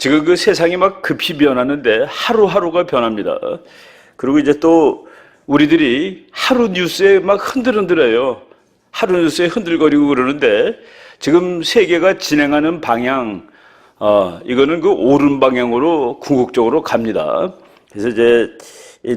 지금 그 세상이 막 급히 변하는데 하루하루가 변합니다. 그리고 이제 또 우리들이 하루 뉴스에 막 흔들흔들해요. 하루 뉴스에 흔들거리고 그러는데 지금 세계가 진행하는 방향, 이거는 그 옳은 방향으로 궁극적으로 갑니다. 그래서 이제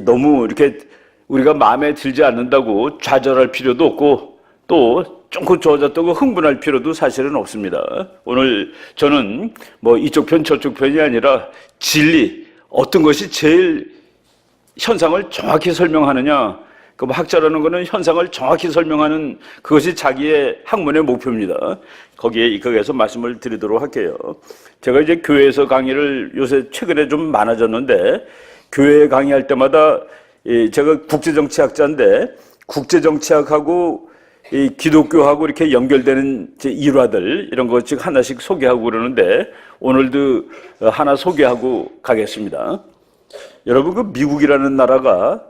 너무 이렇게 우리가 마음에 들지 않는다고 좌절할 필요도 없고 또 조금 좋아졌다고 흥분할 필요도 사실은 없습니다. 오늘 저는 뭐 이쪽 편 저쪽 편이 아니라 진리, 어떤 것이 제일 현상을 정확히 설명하느냐, 그 학자라는 것은 현상을 정확히 설명하는 그것이 자기의 학문의 목표입니다. 거기에서 말씀을 드리도록 할게요. 제가 이제 교회에서 강의를 요새 최근에 좀 많아졌는데, 교회 강의할 때마다 제가 국제정치학자인데 국제정치학하고 이 기독교하고 이렇게 연결되는 제 일화들 이런 것 즉 하나씩 소개하고 그러는데 오늘도 하나 소개하고 가겠습니다. 여러분, 그 미국이라는 나라가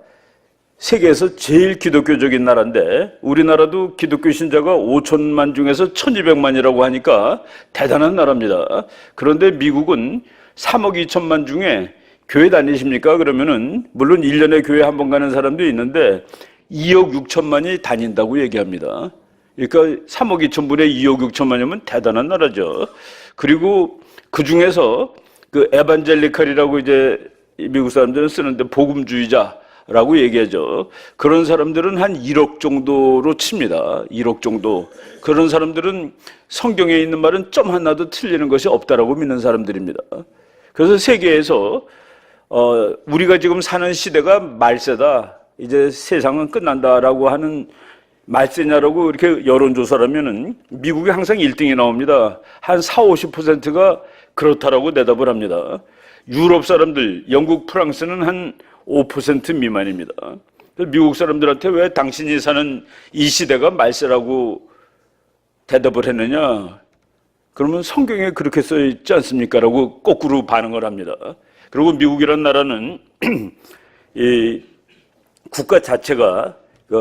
세계에서 제일 기독교적인 나라인데 우리나라도 기독교 신자가 5천만 중에서 1200만이라고 하니까 대단한 나라입니다. 그런데 미국은 3억 2천만 중에 교회 다니십니까? 그러면은 물론 1년에 교회 한 번 가는 사람도 있는데 2억 6천만이 다닌다고 얘기합니다. 그러니까 3억 2천분의 2억 6천만이면 대단한 나라죠. 그리고 그 중에서 그 에반젤리칼이라고 이제 미국 사람들은 쓰는데 복음주의자라고 얘기하죠. 그런 사람들은 한 1억 정도로 칩니다. 1억 정도. 그런 사람들은 성경에 있는 말은 점 하나도 틀리는 것이 없다라고 믿는 사람들입니다. 그래서 세계에서 우리가 지금 사는 시대가 말세다, 이제 세상은 끝난다라고 하는 말세냐라고 이렇게 여론조사라면은 미국이 항상 1등이 나옵니다. 한 40~50%가 그렇다라고 대답을 합니다. 유럽 사람들, 영국, 프랑스는 한 5% 미만입니다. 미국 사람들한테 왜 당신이 사는 이 시대가 말세라고 대답을 했느냐? 그러면 성경에 그렇게 써 있지 않습니까? 라고 거꾸로 반응을 합니다. 그리고 미국이라는 나라는 이 국가 자체가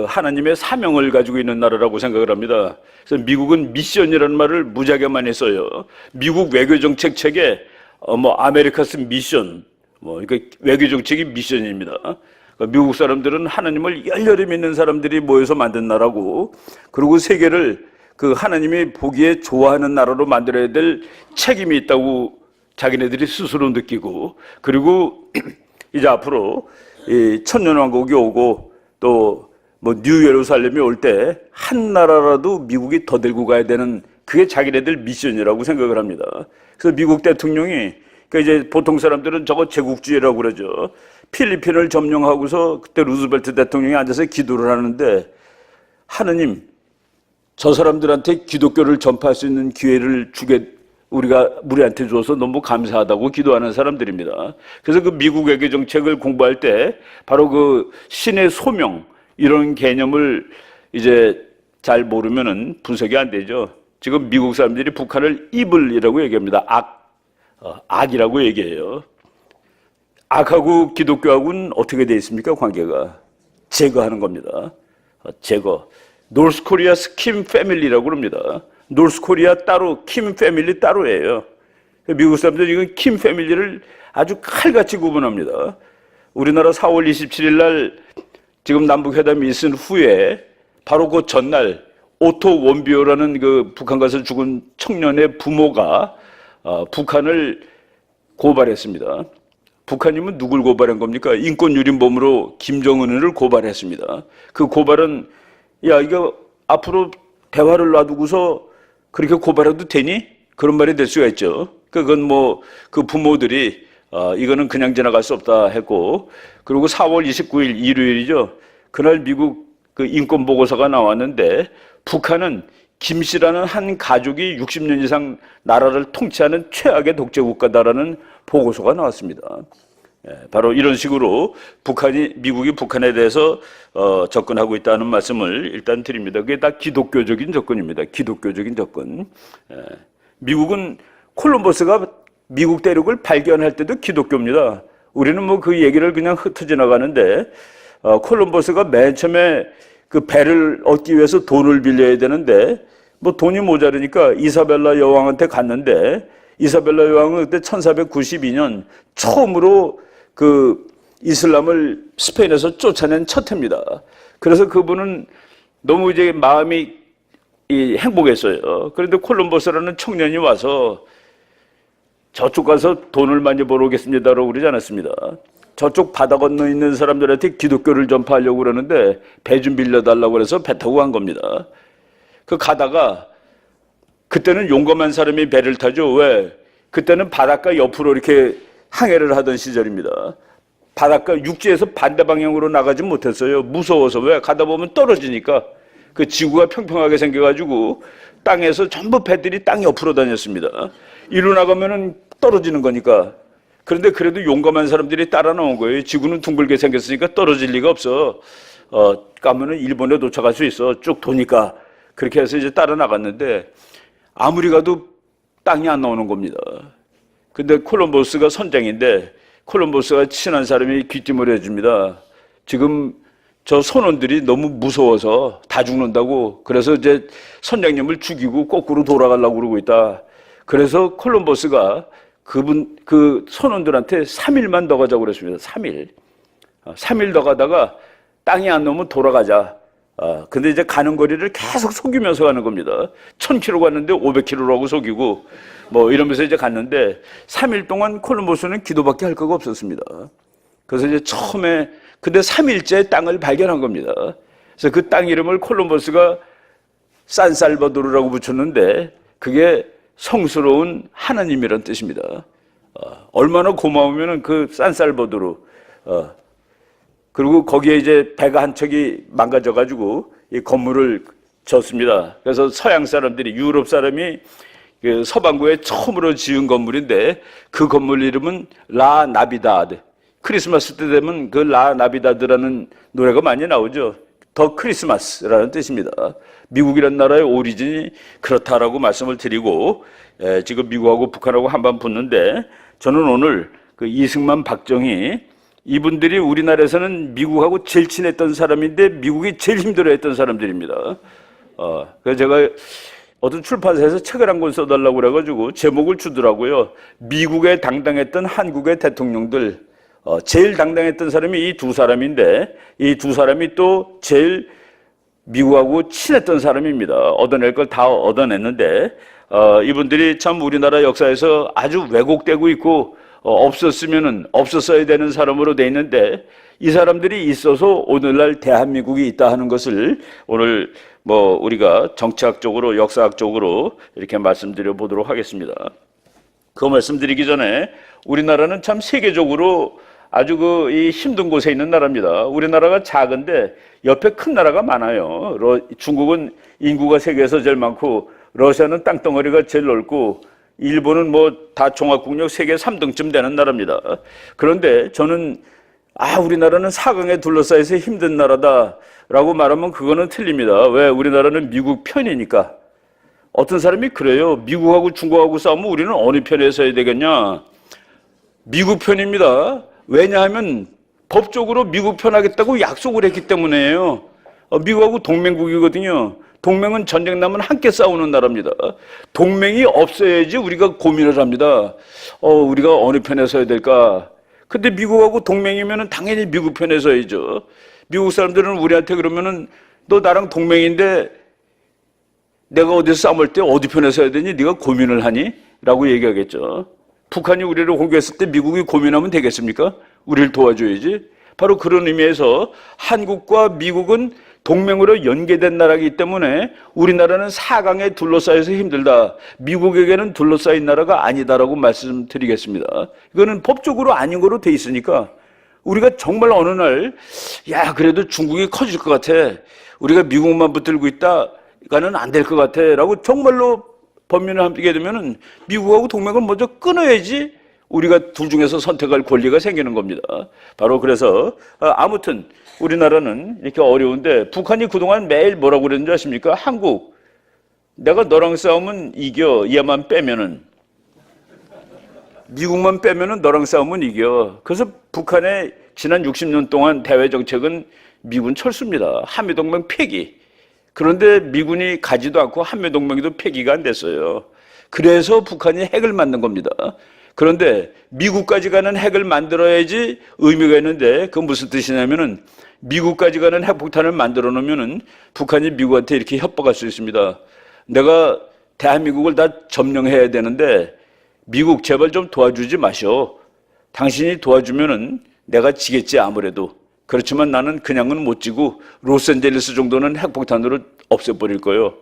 하나님의 사명을 가지고 있는 나라라고 생각을 합니다. 그래서 미국은 미션이라는 말을 무지하게 많이 써요. 미국 외교정책 책에 아메리카스 미션, 그러니까 외교정책이 미션입니다. 그러니까 미국 사람들은 하나님을 열렬히 믿는 사람들이 모여서 만든 나라고, 그리고 세계를 그 하나님이 보기에 좋아하는 나라로 만들어야 될 책임이 있다고 자기네들이 스스로 느끼고, 그리고 이제 앞으로 이 천년왕국이 오고 또 뉴 예루살렘이 올 때 한 나라라도 미국이 더 들고 가야 되는, 그게 자기네들 미션이라고 생각을 합니다. 그래서 미국 대통령이, 그러니까 이제 보통 사람들은 저거 제국주의라고 그러죠. 필리핀을 점령하고서 그때 루즈벨트 대통령이 앉아서 기도를 하는데, 하느님, 저 사람들한테 기독교를 전파할 수 있는 기회를 우리한테 줘서 너무 감사하다고 기도하는 사람들입니다. 그래서 그 미국 외교 정책을 공부할 때 바로 그 신의 소명, 이런 개념을 이제 잘 모르면은 분석이 안 되죠. 지금 미국 사람들이 북한을 이블이라고 얘기합니다. 악이라고 얘기해요. 악하고 기독교하고는 어떻게 되어 있습니까? 관계가 제거하는 겁니다. 제거. 노스코리아 스킴 패밀리라고 합니다. 노스코리아 따로, 킴 패밀리 따로예요. 미국 사람들이 이건 킴 패밀리를 아주 칼같이 구분합니다. 우리나라 4월 27일 날 지금 남북회담이 있은 후에 바로 그 전날 오토 원비오라는 그 북한 가서 죽은 청년의 부모가 북한을 고발했습니다. 북한이면 누굴 고발한 겁니까? 인권유린범으로 김정은을 고발했습니다. 그 고발은, 야, 이거 앞으로 대화를 놔두고서 그렇게 고발해도 되니? 그런 말이 될 수가 있죠. 그건 그 부모들이 이거는 그냥 지나갈 수 없다 했고, 그리고 4월 29일 일요일이죠. 그날 미국 그 인권보고서가 나왔는데 북한은 김 씨라는 한 가족이 60년 이상 나라를 통치하는 최악의 독재국가다라는 보고서가 나왔습니다. 바로 이런 식으로 미국이 북한에 대해서 접근하고 있다는 말씀을 일단 드립니다. 그게 다 기독교적인 접근입니다. 기독교적인 접근. 미국은 콜럼버스가 미국 대륙을 발견할 때도 기독교입니다. 우리는 그 얘기를 그냥 흩어 지나가는데, 콜럼버스가 맨 처음에 그 배를 얻기 위해서 돈을 빌려야 되는데, 돈이 모자르니까 이사벨라 여왕한테 갔는데, 이사벨라 여왕은 그때 1492년 처음으로 그 이슬람을 스페인에서 쫓아낸 첫 해입니다. 그래서 그분은 너무 이제 마음이 행복했어요. 그런데 콜럼버스라는 청년이 와서 저쪽 가서 돈을 많이 벌어오겠습니다라고 그러지 않았습니다. 저쪽 바다 건너 있는 사람들한테 기독교를 전파하려고 그러는데 배 좀 빌려달라고 그래서 배 타고 간 겁니다. 그 가다가 그때는 용감한 사람이 배를 타죠. 왜? 그때는 바닷가 옆으로 이렇게 항해를 하던 시절입니다. 바닷가 육지에서 반대 방향으로 나가지 못했어요. 무서워서. 왜? 가다 보면 떨어지니까. 그 지구가 평평하게 생겨가지고 땅에서 전부 배들이 땅 옆으로 다녔습니다. 이리로 나가면은 떨어지는 거니까. 그런데 그래도 용감한 사람들이 따라 나온 거예요. 지구는 둥글게 생겼으니까 떨어질 리가 없어. 가면은 일본에 도착할 수 있어. 쭉 도니까. 그렇게 해서 이제 따라 나갔는데 아무리 가도 땅이 안 나오는 겁니다. 근데 콜럼버스가 선장인데 콜럼버스가 친한 사람이 귀띔을 해줍니다. 지금 저 선원들이 너무 무서워서 다 죽는다고. 그래서 이제 선장님을 죽이고 거꾸로 돌아가려고 그러고 있다. 그래서 콜럼버스가 그 선원들한테 3일만 더 가자고 그랬습니다. 3일. 3일 더 가다가 땅이 안 나오면 돌아가자. 근데 이제 가는 거리를 계속 속이면서 가는 겁니다. 1000km 갔는데 500km라고 속이고 뭐 이러면서 이제 갔는데 3일 동안 콜럼버스는 기도밖에 할 거가 없었습니다. 그래서 이제 처음에 근데 3일째 땅을 발견한 겁니다. 그래서 그 땅 이름을 콜럼버스가 산살바도르라고 붙였는데 그게 성스러운 하나님이란 뜻입니다. 얼마나 고마우면은 그 산살바도르 그리고 거기에 이제 배가 한 척이 망가져가지고 이 건물을 졌습니다. 그래서 서양 사람들이 유럽 사람이 그 서반구에 처음으로 지은 건물인데 그 건물 이름은 라 나비다드. 크리스마스 때 되면 그 라 나비다드라는 노래가 많이 나오죠. 더 크리스마스라는 뜻입니다. 미국이라는 나라의 오리진이 그렇다라고 말씀을 드리고 지금 미국하고 북한하고 한반 붙는데 저는 오늘 그 이승만 박정희 이분들이 우리나라에서는 미국하고 제일 친했던 사람인데 미국이 제일 힘들어했던 사람들입니다. 그래서 제가 어떤 출판사에서 책을 한 권 써달라고 그래가지고 제목을 주더라고요. 미국에 당당했던 한국의 대통령들. 제일 당당했던 사람이 이 두 사람인데 이 두 사람이 또 제일 미국하고 친했던 사람입니다. 얻어낼 걸 다 얻어냈는데 이분들이 참 우리나라 역사에서 아주 왜곡되고 있고 없었으면은 없었어야 되는 사람으로 돼 있는데 이 사람들이 있어서 오늘날 대한민국이 있다 하는 것을 오늘 뭐 우리가 정치학적으로 역사학적으로 이렇게 말씀드려 보도록 하겠습니다. 그 말씀드리기 전에 우리나라는 참 세계적으로 아주 이 힘든 곳에 있는 나라입니다. 우리나라가 작은데 옆에 큰 나라가 많아요. 중국은 인구가 세계에서 제일 많고 러시아는 땅덩어리가 제일 넓고 일본은 뭐 다 종합국력 세계 3등쯤 되는 나라입니다. 그런데 저는 우리나라는 사강에 둘러싸여서 힘든 나라다라고 말하면 그거는 틀립니다. 왜? 우리나라는 미국 편이니까. 어떤 사람이 그래요. 미국하고 중국하고 싸우면 우리는 어느 편에 서야 되겠냐? 미국 편입니다. 왜냐하면 법적으로 미국 편하겠다고 약속을 했기 때문에요. 미국하고 동맹국이거든요. 동맹은 전쟁 나면 함께 싸우는 나라입니다. 동맹이 없어야지 우리가 고민을 합니다. 우리가 어느 편에 서야 될까? 근데 미국하고 동맹이면 당연히 미국 편에 서야죠. 미국 사람들은 우리한테 그러면은 너 나랑 동맹인데 내가 어디서 싸울 때 어디 편에 서야 되니? 네가 고민을 하니? 라고 얘기하겠죠. 북한이 우리를 공격했을 때 미국이 고민하면 되겠습니까? 우리를 도와줘야지. 바로 그런 의미에서 한국과 미국은 동맹으로 연계된 나라이기 때문에 우리나라는 사강에 둘러싸여서 힘들다. 미국에게는 둘러싸인 나라가 아니다라고 말씀드리겠습니다. 이거는 법적으로 아닌 거로 돼 있으니까 우리가 정말 어느 날 그래도 중국이 커질 것 같아. 우리가 미국만 붙들고 있다가는 안 될 것 같아. 라고 정말로 범민을 함께 되면은 미국하고 동맹을 먼저 끊어야지 우리가 둘 중에서 선택할 권리가 생기는 겁니다. 바로 그래서 아무튼 우리나라는 이렇게 어려운데 북한이 그동안 매일 뭐라고 그랬는지 아십니까? 한국, 내가 너랑 싸우면 이겨. 얘만 빼면은. 미국만 빼면은 너랑 싸우면 이겨. 그래서 북한의 지난 60년 동안 대외 정책은 미군 철수입니다. 한미동맹 폐기. 그런데 미군이 가지도 않고 한미동맹도 폐기가 안 됐어요. 그래서 북한이 핵을 만든 겁니다. 그런데 미국까지 가는 핵을 만들어야지 의미가 있는데 그건 무슨 뜻이냐면은 미국까지 가는 핵폭탄을 만들어 놓으면은 북한이 미국한테 이렇게 협박할 수 있습니다. 내가 대한민국을 다 점령해야 되는데 미국 제발 좀 도와주지 마시오. 당신이 도와주면은 내가 지겠지 아무래도. 그렇지만 나는 그냥은 못 지고 로스앤젤레스 정도는 핵폭탄으로 없애버릴 거예요.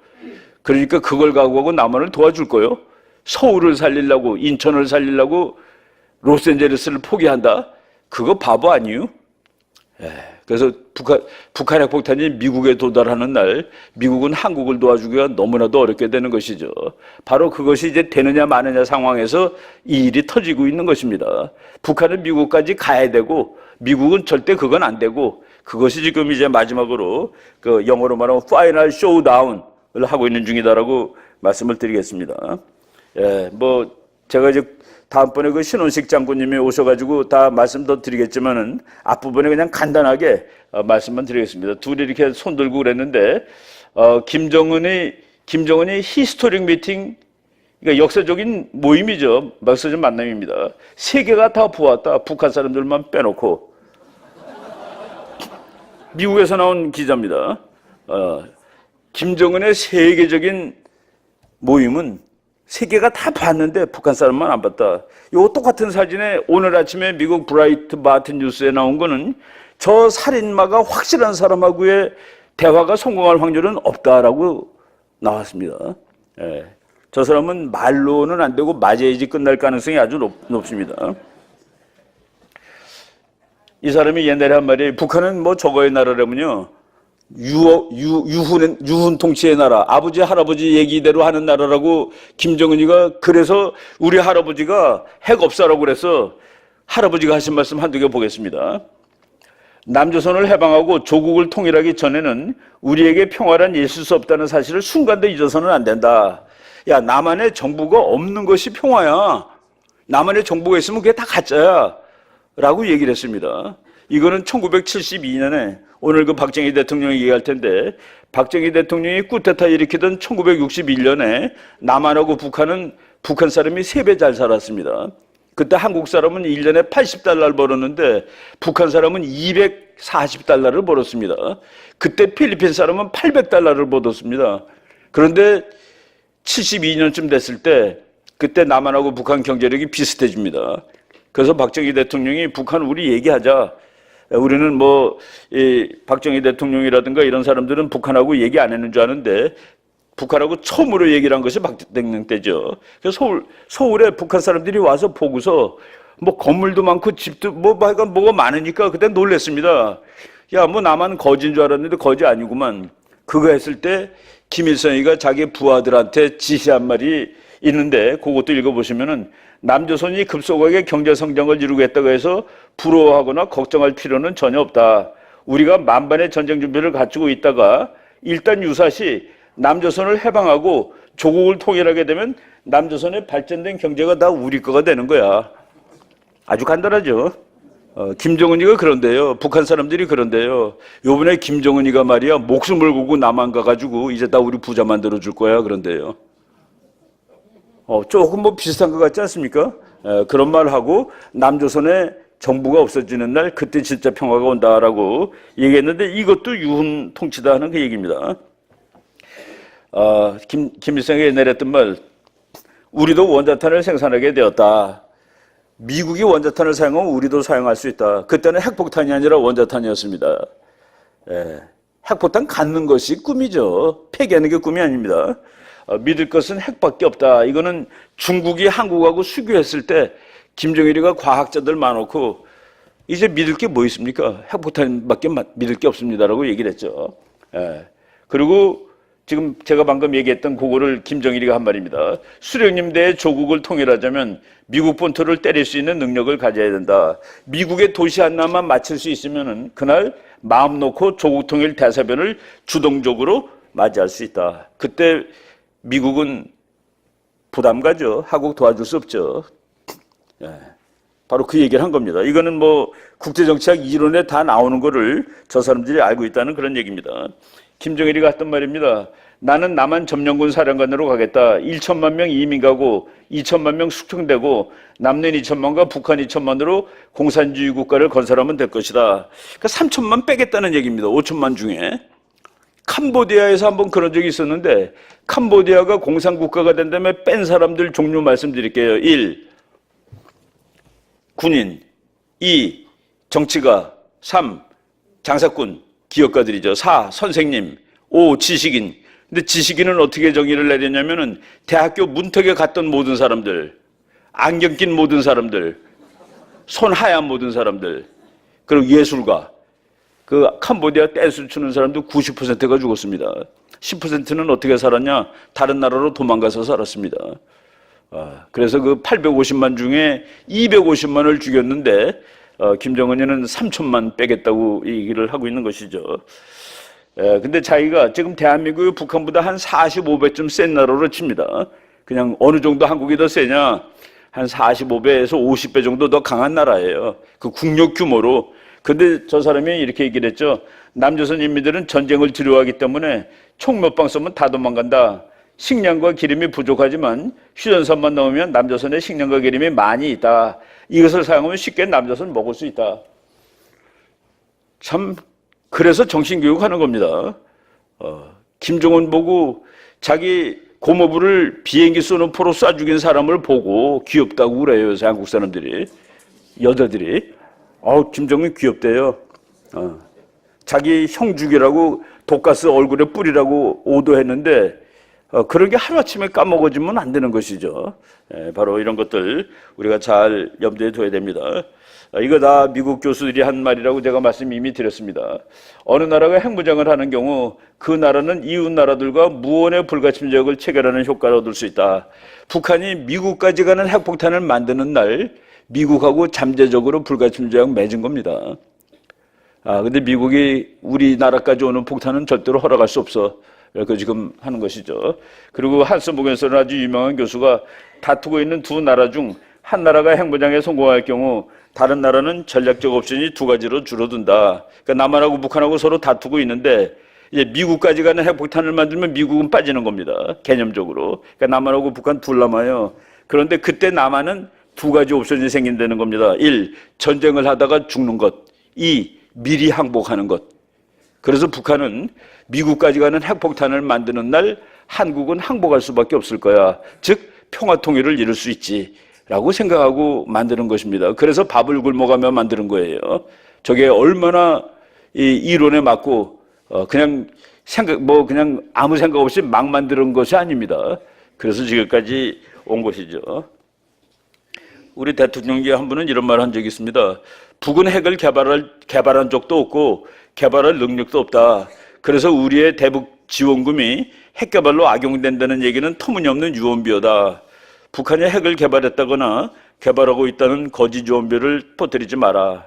그러니까 그걸 각오하고 남한을 도와줄 거예요. 서울을 살리려고 인천을 살리려고 로스앤젤레스를 포기한다? 그거 바보 아니에요? 그래서 북한 핵폭탄이 미국에 도달하는 날 미국은 한국을 도와주기가 너무나도 어렵게 되는 것이죠. 바로 그것이 이제 되느냐 마느냐 상황에서 이 일이 터지고 있는 것입니다. 북한은 미국까지 가야 되고 미국은 절대 그건 안 되고 그것이 지금 이제 마지막으로 그 영어로 말하면 파이널 쇼다운을 하고 있는 중이다라고 말씀을 드리겠습니다. 뭐 제가 이제 다음번에 그 신원식 장군님이 오셔가지고 다 말씀 더 드리겠지만은 앞부분에 그냥 간단하게 말씀만 드리겠습니다. 둘이 이렇게 손 들고 그랬는데 김정은이 히스토릭 미팅, 그러니까 역사적인 모임이죠. 역사적 만남입니다. 세계가 다 보았다. 북한 사람들만 빼놓고. 미국에서 나온 기자입니다. 김정은의 세계적인 모임은 세계가 다 봤는데 북한 사람만 안 봤다. 요 똑같은 사진에 오늘 아침에 미국 브라이트 바튼 뉴스에 나온 거는 저 살인마가 확실한 사람하고의 대화가 성공할 확률은 없다라고 나왔습니다. 저 사람은 말로는 안 되고 맞아야지 끝날 가능성이 아주 높습니다. 이 사람이 옛날에 한 말이 북한은 뭐 저거의 나라라면요. 유훈 통치의 나라, 아버지 할아버지 얘기대로 하는 나라라고 김정은이가 그래서 우리 할아버지가 핵 없애라고 그래서 할아버지가 하신 말씀 한두 개 보겠습니다. 남조선을 해방하고 조국을 통일하기 전에는 우리에게 평화란 있을 수 없다는 사실을 순간도 잊어서는 안 된다. 야, 남한의 정부가 없는 것이 평화야. 남한의 정부가 있으면 그게 다 가짜야. 라고 얘기를 했습니다. 이거는 1972년에 오늘 그 박정희 대통령이 얘기할 텐데 박정희 대통령이 쿠데타 일으키던 1961년에 남한하고 북한은 북한 사람이 3배 잘 살았습니다. 그때 한국 사람은 1년에 80달러를 벌었는데 북한 사람은 240달러를 벌었습니다. 그때 필리핀 사람은 800달러를 벌었습니다. 그런데 72년쯤 됐을 때 그때 남한하고 북한 경제력이 비슷해집니다. 그래서 박정희 대통령이 북한 우리 얘기하자. 우리는 뭐 박정희 대통령이라든가 이런 사람들은 북한하고 얘기 안 했는 줄 아는데 북한하고 처음으로 얘기를 한 것이 박 대통령 때죠. 그래서 서울에 북한 사람들이 와서 보고서 뭐 건물도 많고 집도 뭐 하여간 뭐가 많으니까 그때 놀랬습니다. 야, 뭐 나만 거지인 줄 알았는데 거지 아니구만. 그거 했을 때 김일성이가 자기 부하들한테 지시한 말이 있는데 그것도 읽어보시면은 남조선이 급속하게 경제 성장을 이루겠다고 해서 부러워하거나 걱정할 필요는 전혀 없다. 우리가 만반의 전쟁 준비를 갖추고 있다가 일단 유사시 남조선을 해방하고 조국을 통일하게 되면 남조선의 발전된 경제가 다 우리 거가 되는 거야. 아주 간단하죠. 김정은이가 그런데요. 북한 사람들이 그런데요. 요번에 김정은이가 말이야 목숨을 걸고 남한 가가지고 이제 다 우리 부자 만들어줄 거야 그런데요. 조금 뭐 비슷한 것 같지 않습니까? 그런 말하고 남조선의 정부가 없어지는 날 그때 진짜 평화가 온다라고 얘기했는데 이것도 유훈 통치다 하는 그 얘기입니다. 김일성이 옛날에 했던 말, 우리도 원자탄을 생산하게 되었다. 미국이 원자탄을 사용하면 우리도 사용할 수 있다. 그때는 핵폭탄이 아니라 원자탄이었습니다. 핵폭탄 갖는 것이 꿈이죠. 폐기하는 게 꿈이 아닙니다. 믿을 것은 핵밖에 없다. 이거는 중국이 한국하고 수교했을 때 김정일이가 과학자들 많고 이제 믿을 게 뭐 있습니까? 핵폭탄밖에 믿을 게 없습니다라고 얘기를 했죠. 그리고 지금 제가 방금 얘기했던 그거를 김정일이가 한 말입니다. 수령님 대에 조국을 통일하자면 미국 본토를 때릴 수 있는 능력을 가져야 된다. 미국의 도시 하나만 맞출 수 있으면은 그날 마음 놓고 조국 통일 대사변을 주동적으로 맞이할 수 있다. 그때 미국은 부담 가죠. 한국 도와줄 수 없죠. 바로 그 얘기를 한 겁니다. 이거는 뭐 국제정치학 이론에 다 나오는 거를 저 사람들이 알고 있다는 그런 얘기입니다. 김정일이가 했던 말입니다. 나는 남한 점령군 사령관으로 가겠다. 1천만 명 이민 가고 2천만 명 숙청되고 남는 2천만과 북한 2천만으로 공산주의 국가를 건설하면 될 것이다. 그러니까 3천만 빼겠다는 얘기입니다. 5천만 중에. 캄보디아에서 한번 그런 적이 있었는데 캄보디아가 공산국가가 된 다음에 뺀 사람들 종류 말씀드릴게요. 1. 군인 2. 정치가 3. 장사꾼, 기업가들이죠. 4. 선생님 5. 지식인. 근데 지식인은 어떻게 정의를 내렸냐면은 대학교 문턱에 갔던 모든 사람들, 안경 낀 모든 사람들, 손 하얀 모든 사람들, 그리고 예술가. 그 캄보디아 댄스 추는 사람도 90%가 죽었습니다. 10%는 어떻게 살았냐? 다른 나라로 도망가서 살았습니다. 그래서 그 850만 중에 250만을 죽였는데 김정은이는 3천만 빼겠다고 얘기를 하고 있는 것이죠. 근데 자기가 지금 대한민국이 북한보다 한 45배쯤 센 나라로 칩니다. 그냥 어느 정도 한국이 더 세냐? 한 45배에서 50배 정도 더 강한 나라예요. 그 국력 규모로. 근데 저 사람이 이렇게 얘기를 했죠. 남조선 인민들은 전쟁을 두려워하기 때문에 총 몇 방 쏘면 다 도망간다. 식량과 기름이 부족하지만 휴전선만 넘으면 남조선에 식량과 기름이 많이 있다. 이것을 사용하면 쉽게 남조선 먹을 수 있다. 참 그래서 정신교육하는 겁니다. 김정은 보고 자기 고모부를 비행기 쏘는 포로 쏴 죽인 사람을 보고 귀엽다고 그래요. 요새 한국 사람들이. 여자들이. 김정은 귀엽대요. 자기 형 죽이라고 독가스 얼굴에 뿌리라고 오도했는데 그런 게 하루아침에 까먹어지면 안 되는 것이죠. 바로 이런 것들 우리가 잘 염두에 둬야 됩니다. 이거 다 미국 교수들이 한 말이라고 제가 말씀 이미 드렸습니다. 어느 나라가 핵무장을 하는 경우 그 나라는 이웃 나라들과 무언의 불가침적을 체결하는 효과를 얻을 수 있다. 북한이 미국까지 가는 핵폭탄을 만드는 날 미국하고 잠재적으로 불가침조약 맺은 겁니다. 근데 미국이 우리나라까지 오는 폭탄은 절대로 허락할 수 없어. 이렇게 지금 하는 것이죠. 그리고 한스 모겐스는 아주 유명한 교수가 다투고 있는 두 나라 중 한 나라가 핵무장에 성공할 경우 다른 나라는 전략적 옵션이 두 가지로 줄어든다. 그러니까 남한하고 북한하고 서로 다투고 있는데 이제 미국까지 가는 핵폭탄을 만들면 미국은 빠지는 겁니다. 개념적으로. 그러니까 남한하고 북한 둘 남아요. 그런데 그때 남한은 두 가지 옵션이 생긴다는 겁니다. 1. 전쟁을 하다가 죽는 것. 2. 미리 항복하는 것. 그래서 북한은 미국까지 가는 핵폭탄을 만드는 날 한국은 항복할 수밖에 없을 거야. 즉 평화통일을 이룰 수 있지 라고 생각하고 만드는 것입니다. 그래서 밥을 굶어가며 만드는 거예요. 저게 얼마나 이 이론에 맞고 그냥 그냥 아무 생각 없이 막 만드는 것이 아닙니다. 그래서 지금까지 온 것이죠. 우리 대통령이 한 분은 이런 말을 한 적이 있습니다. 북은 핵을 개발한 적도 없고 개발할 능력도 없다. 그래서 우리의 대북 지원금이 핵 개발로 악용된다는 얘기는 터무니없는 유언비어다. 북한이 핵을 개발했다거나 개발하고 있다는 거짓 유언비어를 퍼뜨리지 마라.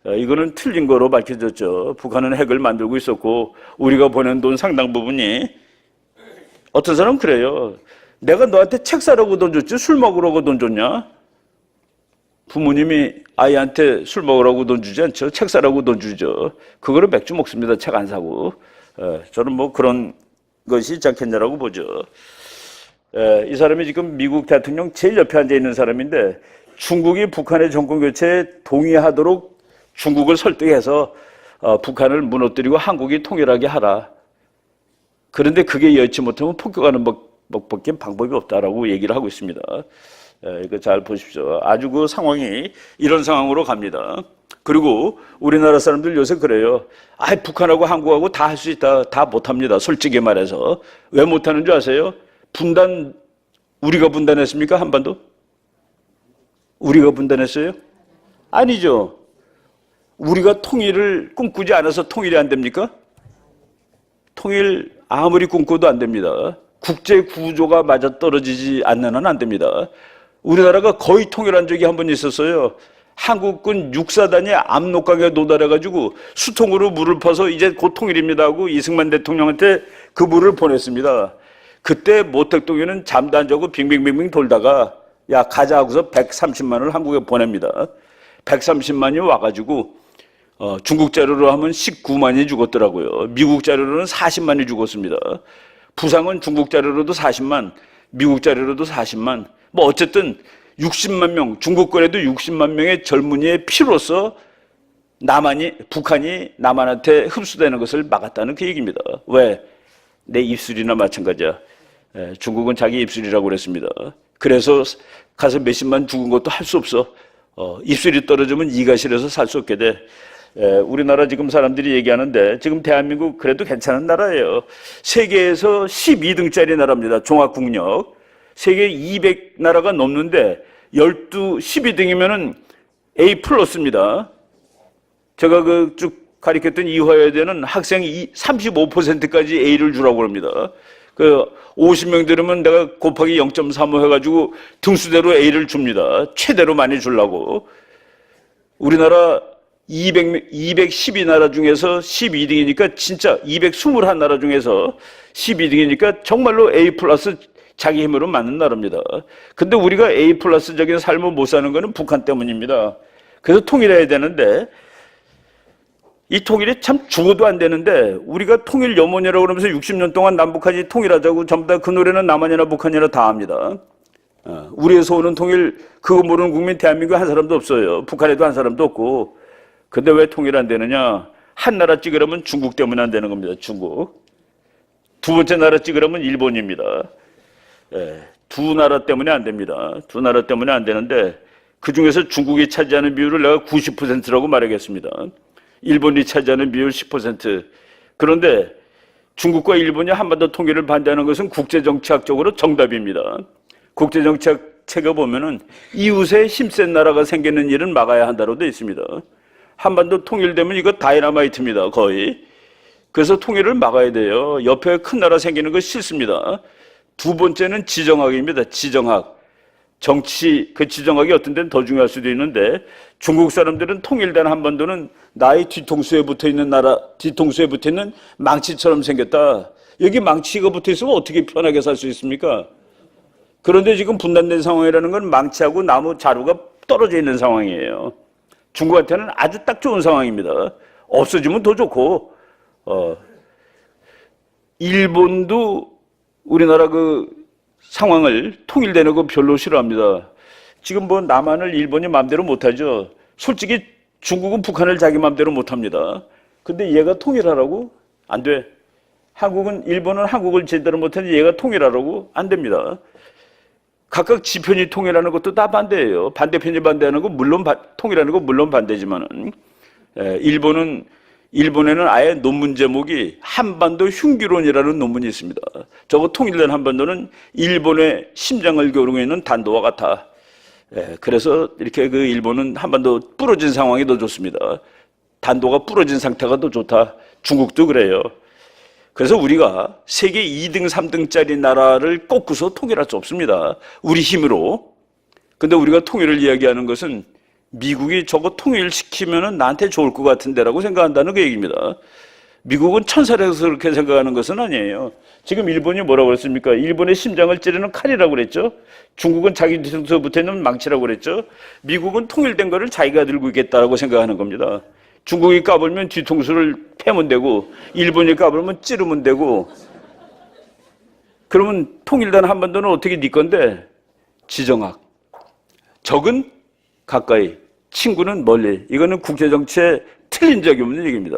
이거는 틀린 거로 밝혀졌죠. 북한은 핵을 만들고 있었고 우리가 보낸 돈 상당 부분이 어떤 사람은 그래요. 내가 너한테 책 사라고 돈 줬지 술 먹으라고 돈 줬냐? 부모님이 아이한테 술 먹으라고 돈 주지 않죠. 책 사라고 돈 주죠. 그거를 맥주 먹습니다. 책 안 사고. 저는 뭐 그런 것이 있지 않겠냐라고 보죠. 이 사람이 지금 미국 대통령 제일 옆에 앉아 있는 사람인데 중국이 북한의 정권 교체에 동의하도록 중국을 설득해서 북한을 무너뜨리고 한국이 통일하게 하라. 그런데 그게 여의치 못하면 폭격하는 법밖에 방법이 없다라고 얘기를 하고 있습니다. 이거 잘 보십시오. 아주 그 상황이 이런 상황으로 갑니다. 그리고 우리나라 사람들 요새 그래요. 북한하고 한국하고 다 할 수 있다. 다 못합니다. 솔직히 말해서. 왜 못하는 줄 아세요? 우리가 분단했습니까? 한반도? 우리가 분단했어요? 아니죠. 우리가 통일을 꿈꾸지 않아서 통일이 안 됩니까? 통일 아무리 꿈꿔도 안 됩니다. 국제 구조가 맞아떨어지지 않는 한 안 됩니다. 우리나라가 거의 통일한 적이 한 번 있었어요. 한국군 육사단이 압록강에 도달해가지고 수통으로 물을 퍼서 이제 곧 통일입니다 하고 이승만 대통령한테 그 물을 보냈습니다. 그때 모택동에는 잠도 안 자고 빙빙빙빙 돌다가 야 가자 하고서 130만을 한국에 보냅니다. 130만이 와가지고 중국 자료로 하면 19만이 죽었더라고요. 미국 자료로는 40만이 죽었습니다. 부상은 중국 자료로도 40만, 미국 자료로도 40만, 뭐 어쨌든 60만 명, 중국권에도 60만 명의 젊은이의 피로서 북한이 남한한테 흡수되는 것을 막았다는 그 얘기입니다. 왜? 내 입술이나 마찬가지야. 중국은 자기 입술이라고 그랬습니다. 그래서 가서 몇십만 죽은 것도 할 수 없어. 입술이 떨어지면 이가 시려서 살 수 없게 돼. 우리나라 지금 사람들이 얘기하는데 지금 대한민국 그래도 괜찮은 나라예요. 세계에서 12등짜리 나라입니다. 종합국력. 세계 200나라가 넘는데 12등이면은 A 플러스입니다. 제가 쭉 가르쳤던 이화여대는 학생이 35%까지 A를 주라고 합니다. 50명 들으면 내가 곱하기 0.35 해가지고 등수대로 A를 줍니다. 최대로 많이 주려고. 우리나라 212나라 중에서 12등이니까 진짜 221나라 중에서 12등이니까 정말로 A 플러스 자기 힘으로 맞는 나라입니다. 근데 우리가 A 플러스적인 삶을 못 사는 것은 북한 때문입니다. 그래서 통일해야 되는데 이 통일이 참 죽어도 안 되는데 우리가 통일 염원이라고 그러면서 60년 동안 남북한이 통일하자고 전부 다 그 노래는 남한이나 북한이나 다 합니다. 우리에서 오는 통일 그거 모르는 국민 대한민국에 한 사람도 없어요. 북한에도 한 사람도 없고. 근데 왜 통일 안 되느냐? 한 나라 찍으려면 중국 때문에 안 되는 겁니다. 중국. 두 번째 나라 찍으려면 일본입니다. 두 나라 때문에 안 됩니다. 두 나라 때문에 안 되는데 그중에서 중국이 차지하는 비율을 내가 90%라고 말하겠습니다. 일본이 차지하는 비율 10%. 그런데 중국과 일본이 한반도 통일을 반대하는 것은 국제정치학적으로 정답입니다. 국제정치학 책에 보면은 이웃에 힘센 나라가 생기는 일은 막아야 한다고 되어 있습니다. 한반도 통일되면 이거 다이너마이트입니다. 거의. 그래서 통일을 막아야 돼요. 옆에 큰 나라 생기는 거 싫습니다. 두 번째는 지정학입니다. 지정학. 정치, 그 지정학이 어떤 데는 더 중요할 수도 있는데 중국 사람들은 통일된 한반도는 나의 뒤통수에 붙어 있는 나라, 뒤통수에 붙어 있는 망치처럼 생겼다. 여기 망치가 붙어 있으면 어떻게 편하게 살 수 있습니까? 그런데 지금 분단된 상황이라는 건 망치하고 나무 자루가 떨어져 있는 상황이에요. 중국한테는 아주 딱 좋은 상황입니다. 없어지면 더 좋고, 일본도 우리나라 상황을 통일되는 거 별로 싫어합니다. 지금 뭐 남한을 일본이 마음대로 못하죠. 솔직히 중국은 북한을 자기 마음대로 못합니다. 근데 얘가 통일하라고? 안 돼. 일본은 한국을 제대로 못하는데 얘가 통일하라고? 안 됩니다. 각각 지편이 통일하는 것도 다 반대예요. 반대편이 반대하는 거 물론 통일하는 거 물론 반대지만은 일본에는 아예 논문 제목이 한반도 흉기론이라는 논문이 있습니다. 저거 통일된 한반도는 일본의 심장을 겨누고 있는 단도와 같아. 그래서 이렇게 일본은 한반도 부러진 상황이 더 좋습니다. 단도가 부러진 상태가 더 좋다. 중국도 그래요. 그래서 우리가 세계 2등, 3등짜리 나라를 꺾고서 통일할 수 없습니다. 우리 힘으로. 근데 우리가 통일을 이야기하는 것은 미국이 저거 통일시키면은 나한테 좋을 것 같은데라고 생각한다는 그 얘기입니다. 미국은 천사라서 그렇게 생각하는 것은 아니에요. 지금 일본이 뭐라고 그랬습니까? 일본의 심장을 찌르는 칼이라고 그랬죠. 중국은 자기 뒤통수에 붙어있는 망치라고 그랬죠. 미국은 통일된 거를 자기가 들고 있겠다라고 생각하는 겁니다. 중국이 까불면 뒤통수를 패면 되고 일본이 까불면 찌르면 되고 그러면 통일된 한반도는 어떻게 네 건데? 지정학. 적은 가까이, 친구는 멀리. 이거는 국제정치에 틀린 적이 없는 얘기입니다.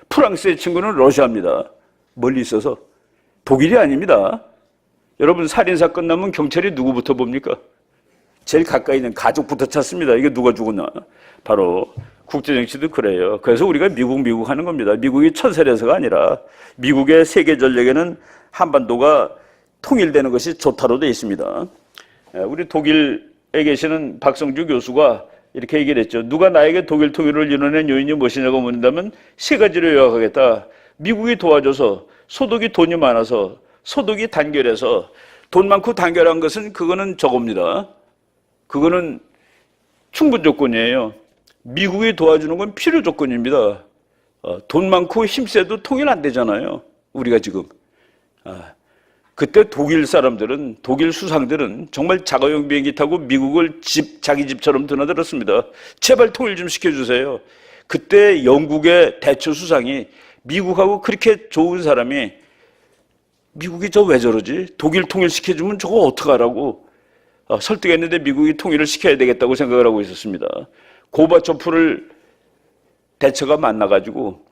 프랑스의 친구는 러시아입니다. 멀리 있어서. 독일이 아닙니다. 여러분 살인사건 나면 경찰이 누구부터 봅니까? 제일 가까이 있는 가족부터 찾습니다. 이게 누가 죽었나. 바로 국제정치도 그래요. 그래서 우리가 미국 하는 겁니다. 미국이 천사라서가 아니라 미국의 세계 전략에는 한반도가 통일되는 것이 좋다로 되어 있습니다. 우리 독일에 계시는 박성주 교수가 이렇게 얘기를 했죠. 누가 나에게 독일 통일을 이뤄낸 요인이 무엇이냐고 묻는다면 세 가지를 요약하겠다. 미국이 도와줘서, 소득이 돈이 많아서, 소득이 단결해서. 돈 많고 단결한 것은 그거는 저겁니다. 그거는 충분 조건이에요. 미국이 도와주는 건 필요 조건입니다. 돈 많고 힘세도 통일 안 되잖아요. 우리가 지금. 그때 독일 사람들은, 독일 수상들은 정말 자가용 비행기 타고 미국을 자기 집처럼 드나들었습니다. 제발 통일 좀 시켜주세요. 그때 영국의 대처 수상이 미국하고 그렇게 좋은 사람이 미국이 저 왜 저러지? 독일 통일시켜주면 저거 어떡하라고 설득했는데 미국이 통일을 시켜야 되겠다고 생각을 하고 있었습니다. 고바초프를 대처가 만나가지고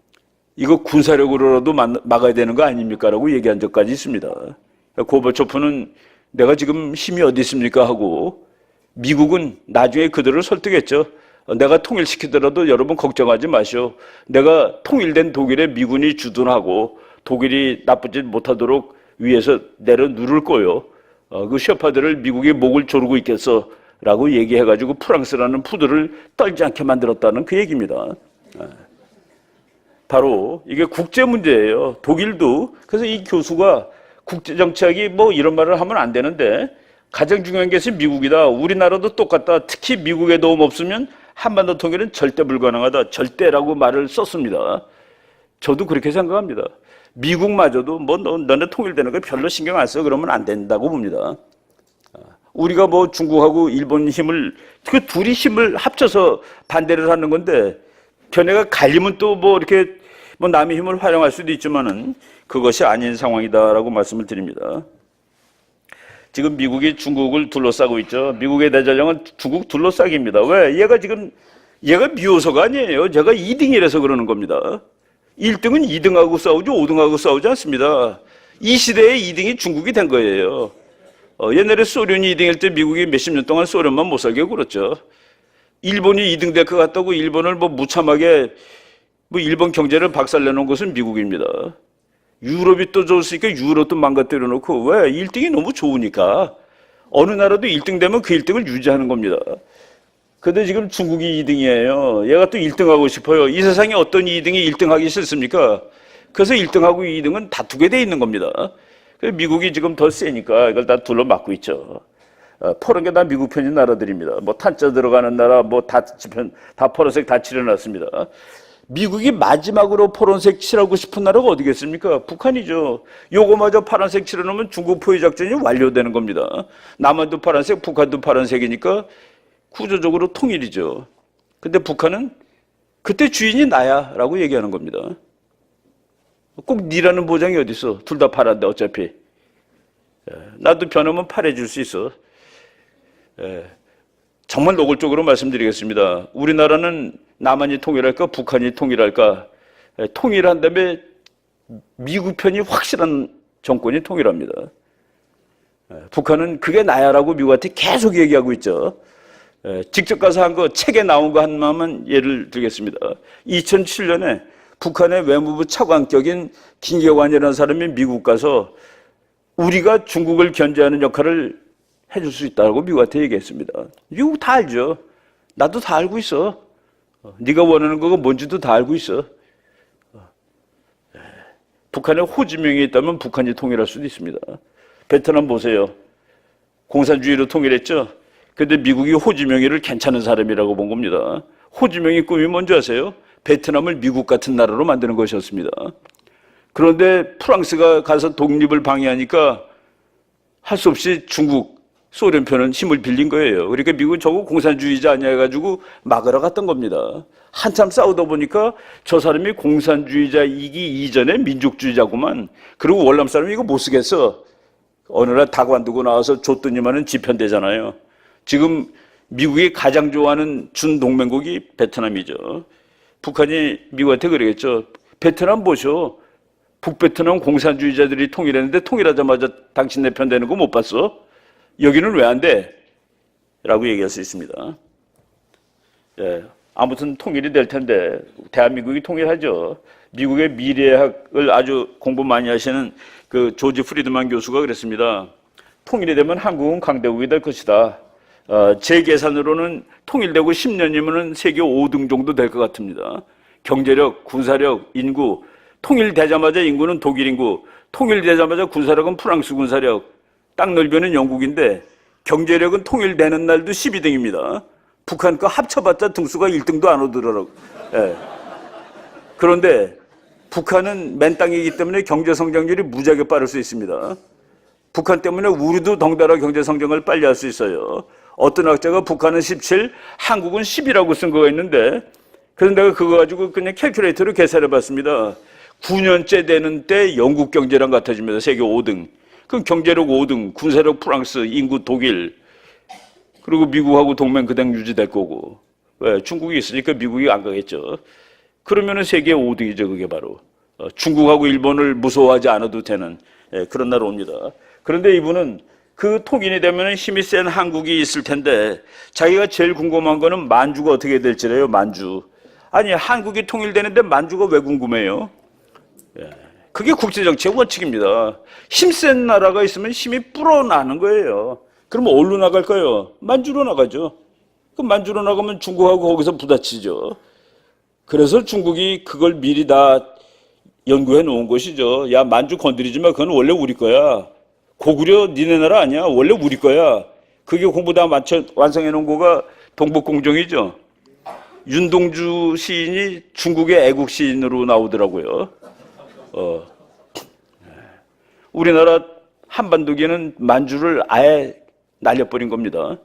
이거 군사력으로라도 막아야 되는 거 아닙니까? 라고 얘기한 적까지 있습니다. 고바초프는 내가 지금 힘이 어디 있습니까? 하고 미국은 나중에 그들을 설득했죠. 내가 통일시키더라도 여러분 걱정하지 마시오. 내가 통일된 독일에 미군이 주둔하고 독일이 나쁘지 못하도록 위에서 내려 누를 거요. 그 셰퍼들을 미국이 목을 조르고 있겠어 라고 얘기해가지고 프랑스라는 푸들을 떨지 않게 만들었다는 그 얘기입니다. 바로 이게 국제 문제예요. 독일도. 그래서 이 교수가 국제정치학이 뭐 이런 말을 하면 안 되는데 가장 중요한 것은 미국이다. 우리나라도 똑같다. 특히 미국의 도움 없으면 한반도 통일은 절대 불가능하다. 절대라고 말을 썼습니다. 저도 그렇게 생각합니다. 미국마저도 뭐 너네 통일되는 거 별로 신경 안 써. 그러면 안 된다고 봅니다. 우리가 뭐 중국하고 일본 힘을 그 둘이 힘을 합쳐서 반대를 하는 건데 견해가 갈리면 또 뭐 이렇게 뭐 남의 힘을 활용할 수도 있지만은 그것이 아닌 상황이다라고 말씀을 드립니다. 지금 미국이 중국을 둘러싸고 있죠. 미국의 대전령은 중국 둘러싸기입니다. 왜? 얘가 미워서가 아니에요. 제가 2등이라서 그러는 겁니다. 1등은 2등하고 싸우죠. 5등하고 싸우지 않습니다. 이 시대의 2등이 중국이 된 거예요. 옛날에 소련이 2등일 때 미국이 몇십 년 동안 소련만 못 살게 굴었죠. 일본이 2등 될 것 같다고 일본을 뭐 무참하게 뭐 일본 경제를 박살내놓은 것은 미국입니다. 유럽이 또 좋으니까 유럽도 망가뜨려 놓고 왜? 1등이 너무 좋으니까 어느 나라도 1등 되면 그 1등을 유지하는 겁니다. 근데 지금 중국이 2등이에요. 얘가 또 1등 하고 싶어요. 이 세상에 어떤 2등이 1등 하기 싫습니까? 그래서 1등하고 2등은 다투게 돼 있는 겁니다. 그래서 미국이 지금 더 세니까 이걸 다 둘러막고 있죠. 포른 게 다 미국 편인 나라들입니다. 뭐 탄자 들어가는 나라, 뭐 다 포란색 다 칠해놨습니다. 미국이 마지막으로 포란색 칠하고 싶은 나라가 어디겠습니까? 북한이죠. 요거마저 파란색 칠해놓으면 중국 포위 작전이 완료되는 겁니다. 남한도 파란색, 북한도 파란색이니까 구조적으로 통일이죠. 근데 북한은 그때 주인이 나야 라고 얘기하는 겁니다. 꼭 니라는 보장이 어디 있어? 둘 다 파란데 어차피. 나도 변하면 파래질 수 있어. 정말 노골적으로 말씀드리겠습니다. 우리나라는 남한이 통일할까 북한이 통일할까? 통일한 다음에 미국 편이 확실한 정권이 통일합니다. 북한은 그게 나야라고 미국한테 계속 얘기하고 있죠. 직접 가서 한 거, 책에 나온 거 한마만 예를 들겠습니다. 2007년에 북한의 외무부 차관격인 김계관이라는 사람이 미국 가서 우리가 중국을 견제하는 역할을 해줄 수 있다고 미국한테 얘기했습니다. 미국 다 알죠. 나도 다 알고 있어. 네가 원하는 거가 뭔지도 다 알고 있어. 북한에 호지명이 있다면 북한이 통일할 수도 있습니다. 베트남 보세요. 공산주의로 통일했죠. 근데 미국이 호지명이를 괜찮은 사람이라고 본 겁니다. 호지명이 꿈이 뭔지 아세요? 베트남을 미국 같은 나라로 만드는 것이었습니다. 그런데 프랑스가 가서 독립을 방해하니까 할 수 없이 중국, 소련 편은 힘을 빌린 거예요. 그러니까 미국은 저거 공산주의자 아니야 해가지고 막으러 갔던 겁니다. 한참 싸우다 보니까 저 사람이 공산주의자이기 이전에 민족주의자구만. 그리고 월남 사람이 이거 못 쓰겠어. 어느 날 다 관두고 나와서 줬더니만은 지편되잖아요. 지금 미국이 가장 좋아하는 준동맹국이 베트남이죠. 북한이 미국한테 그러겠죠. 베트남 보쇼. 북베트남 공산주의자들이 통일했는데 통일하자마자 당신 내 편 되는 거 못 봤어? 여기는 왜 안 돼? 라고 얘기할 수 있습니다. 아무튼 통일이 될 텐데 대한민국이 통일하죠. 미국의 미래학을 아주 공부 많이 하시는 그 조지 프리드만 교수가 그랬습니다. 통일이 되면 한국은 강대국이 될 것이다. 제 계산으로는 통일되고 10년이면 세계 5등 정도 될 것 같습니다. 경제력, 군사력, 인구, 통일되자마자 인구는 독일 인구, 통일되자마자 군사력은 프랑스 군사력, 땅 넓이는 영국인데 경제력은 통일되는 날도 12등입니다. 북한 거 합쳐봤자 등수가 1등도 안 오더라고요. 그런데 북한은 맨 땅이기 때문에 경제 성장률이 무지하게 빠를 수 있습니다. 북한 때문에 우리도 덩달아 경제 성장을 빨리 할 수 있어요. 어떤 학자가 북한은 17, 한국은 10이라고 쓴 거가 있는데 그래서 내가 그거 가지고 그냥 캘큘레이터로 계산해 봤습니다. 9년째 되는 때 영국 경제랑 같아집니다. 세계 5등. 그럼 경제력 5등, 군사력 프랑스, 인구 독일, 그리고 미국하고 동맹 그대로 유지될 거고. 왜? 중국이 있으니까 미국이 안 가겠죠. 그러면은 세계 5등이죠, 그게 바로. 중국하고 일본을 무서워하지 않아도 되는 그런 나라 옵니다. 그런데 이분은 그 통일이 되면 힘이 센 한국이 있을 텐데 자기가 제일 궁금한 거는 만주가 어떻게 될지래요. 만주. 아니, 한국이 통일되는데 만주가 왜 궁금해요? 그게 국제정치의 원칙입니다. 힘센 나라가 있으면 힘이 불어나는 거예요. 그럼 어디로 나갈까요? 만주로 나가죠. 그럼 만주로 나가면 중국하고 거기서 부딪히죠. 그래서 중국이 그걸 미리 다 연구해 놓은 것이죠. 야, 만주 건드리지 마. 그건 원래 우리 거야. 고구려 니네 나라 아니야. 원래 우리 거야. 그게 공부 다 완성해 놓은 거가 동북공정이죠. 윤동주 시인이 중국의 애국 시인으로 나오더라고요. 우리나라 한반도계는 만주를 아예 날려버린 겁니다.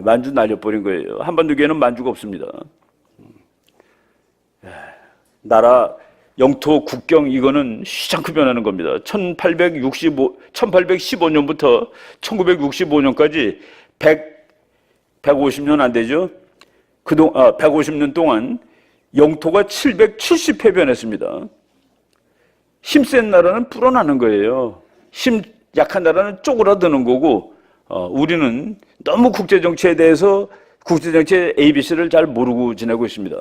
만주 날려버린 거예요. 한반도계는 만주가 없습니다. 나라, 영토, 국경 이거는 시장크 변하는 겁니다. 1815년부터 1965년까지 150년 안 되죠? 150년 동안 영토가 770회 변했습니다. 힘센 나라는 불어나는 거예요. 힘 약한 나라는 쪼그라드는 거고, 우리는 너무 국제정치에 대해서 국제정치의 ABC를 잘 모르고 지내고 있습니다.